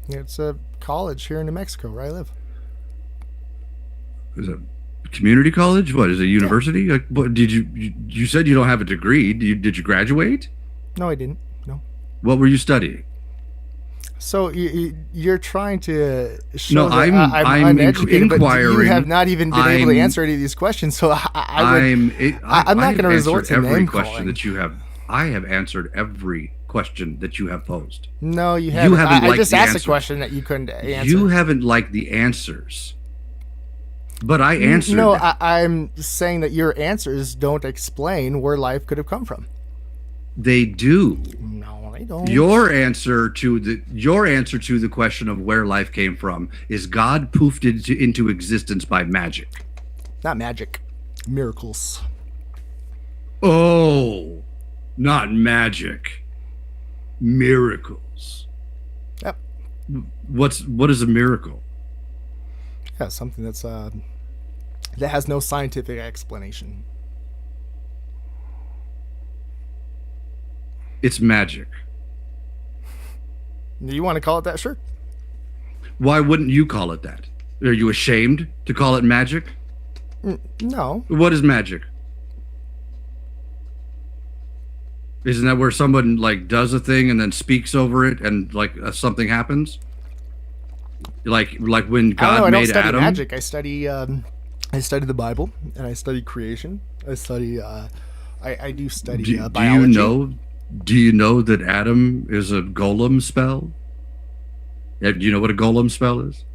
It's a college here in New Mexico, where I live. Is it community college? What is it? University? Like, what did you said you don't have a degree? Did you graduate? No, I didn't. No. What were you studying? So you're trying to show No, that I'm uneducated, but you inquiring. have not even been able to answer any of these questions. So I'm not going to resort to every name question calling. that you have. I have answered every question that you have posed. No, you haven't. I liked just the asked answers. a question that you couldn't answer. You haven't liked the answers, but I answered. No, I'm saying that your answers don't explain where life could have come from. They do. No, they don't. Your answer to the question of where life came from is God poofed it into existence by magic. Not magic, miracles. Oh, not magic. Miracles. Yep. What is a miracle? Yeah, something that's that has no scientific explanation. It's magic. You want to call it that? Sure. Why wouldn't you call it that? Are you ashamed to call it magic? No. What is magic? Isn't that where someone like does a thing and then speaks over it and like something happens? Like when God I don't made study Adam? magic. I study the Bible and I study creation. I study I do study biology. Do you know that Adam is a golem spell? Do you know what a golem spell is?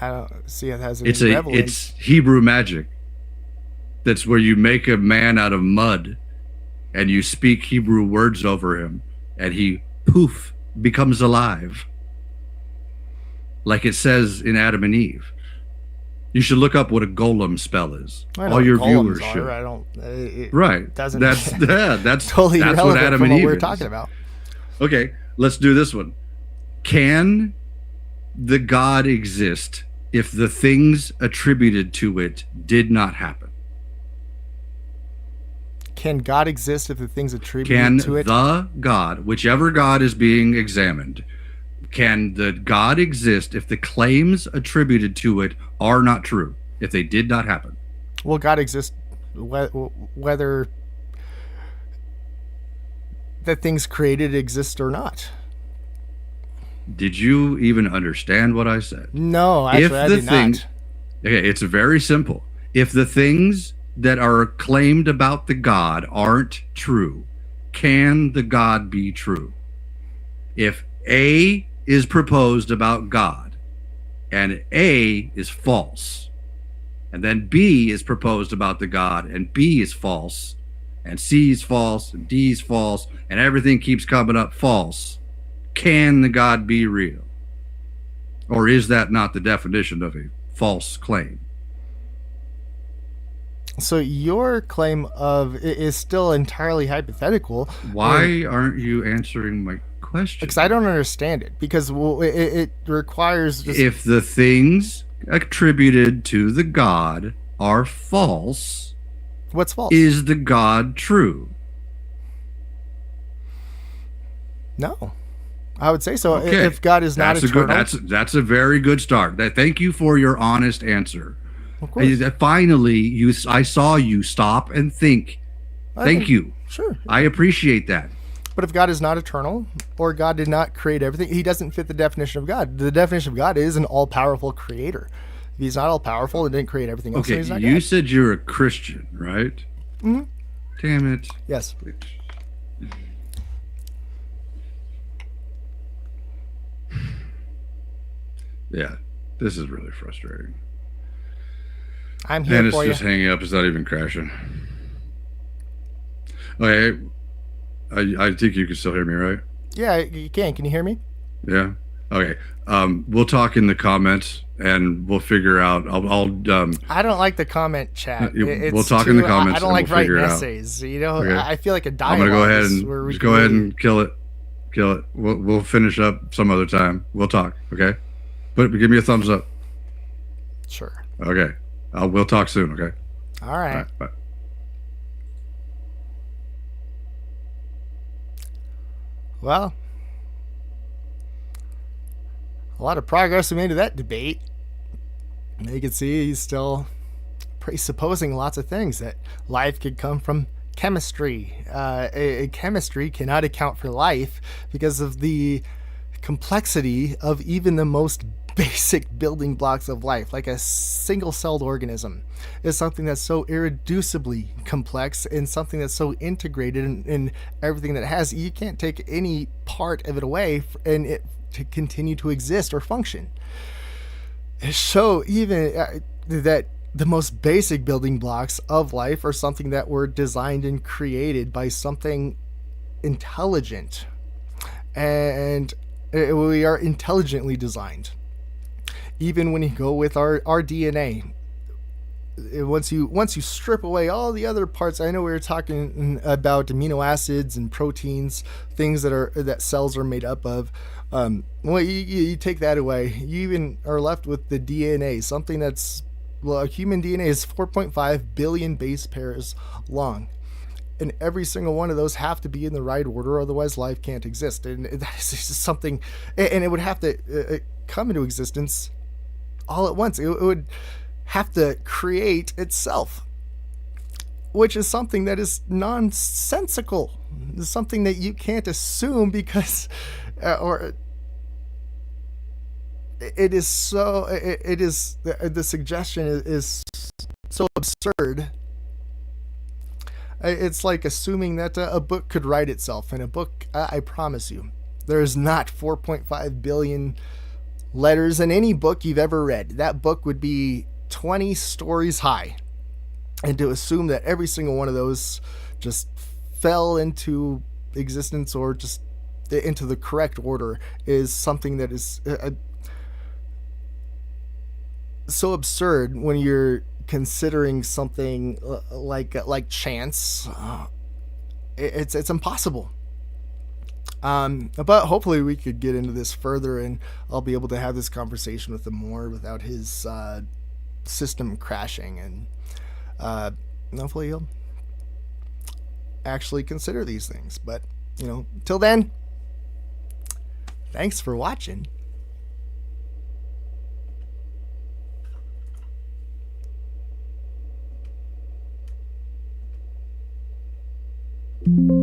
I don't see it has any relevance. It's Hebrew magic. That's where you make a man out of mud and you speak Hebrew words over him and he poof becomes alive. Like it says in Adam and Eve. You should look up what a golem spell is. All your viewers should. I don't. Right. Doesn't. That's totally that's irrelevant what Adam from and what Eve we're is. talking about. Okay, let's do this one. Can the God exist if the things attributed to it did not happen? Can God exist if the things attributed to it? Can the God, whichever God is being examined, can the God exist if the claims attributed to it are not true, if they did not happen? Will God exist whether the things created exist or not? Did you even understand what I said? No, actually, I did not. Okay, it's very simple. If the things that are claimed about the God aren't true, can the God be true? If A is proposed about God and A is false, and then B is proposed about the God and B is false, and C is false and D is false, and everything keeps coming up false, can the God be real? Or is that not the definition of a false claim? So your claim is still entirely hypothetical. Why aren't you answering my question? Because I don't understand it. Because it requires just... If the things attributed to the God are false, what's false? Is the God true? No, I would say so. Okay. If God is not eternal, that's a very good start. Thank you for your honest answer. Of course. Finally, I saw you stop and think. Thank you. Sure. I appreciate that. But if God is not eternal, or God did not create everything, he doesn't fit the definition of God. The definition of God is an all-powerful creator. If he's not all-powerful and didn't create everything else, okay, he's not you God. said you're a Christian, right? Mm-hmm. Damn it. Yes. Yeah, this is really frustrating. I'm here and it's for just you. hanging up. It's not even crashing. Okay, I think you can still hear me, right? Yeah, you can. Can you hear me? Yeah. Okay. We'll talk in the comments and we'll figure out. I don't like the comment chat. We'll talk in the comments. I don't like we'll writing figure essays. You know, Okay. I feel like a dialogue. I'm gonna go ahead and where we just can go ahead really- and kill it. Kill it. We'll finish up some other time. We'll talk. Okay. But give me a thumbs up. Sure. Okay. We'll talk soon. Okay. All right. All right. Bye. Well, a lot of progress we made to that debate. And you can see he's still presupposing lots of things, that life could come from chemistry. Chemistry cannot account for life because of the complexity of even the most basic building blocks of life, like a single-celled organism, is something that's so irreducibly complex and something that's so integrated in everything that it has. You can't take any part of it away and it to continue to exist or function. So even that the most basic building blocks of life are something that were designed and created by something intelligent, and we are intelligently designed. Even when you go with our DNA, once you strip away all the other parts, I know we were talking about amino acids and proteins, things that cells are made up of. Well, you take that away, you even are left with the DNA, something that's, well, human DNA is 4.5 billion base pairs long, and every single one of those have to be in the right order, otherwise life can't exist. And that's just something, and it would have to come into existence all at once. It would have to create itself, which is something that is nonsensical. It's something that you can't assume because, or it is so. It is the suggestion is so absurd. It's like assuming that a book could write itself. And a book, I promise you, there is not 4.5 billion letters in any book you've ever read. That book would be 20 stories high. And to assume that every single one of those just fell into existence or just into the correct order is something that is so absurd when you're considering something like chance. It's impossible. But hopefully we could get into this further, and I'll be able to have this conversation with him more without his system crashing, and hopefully he'll actually consider these things. But till then, thanks for watching. Thank you.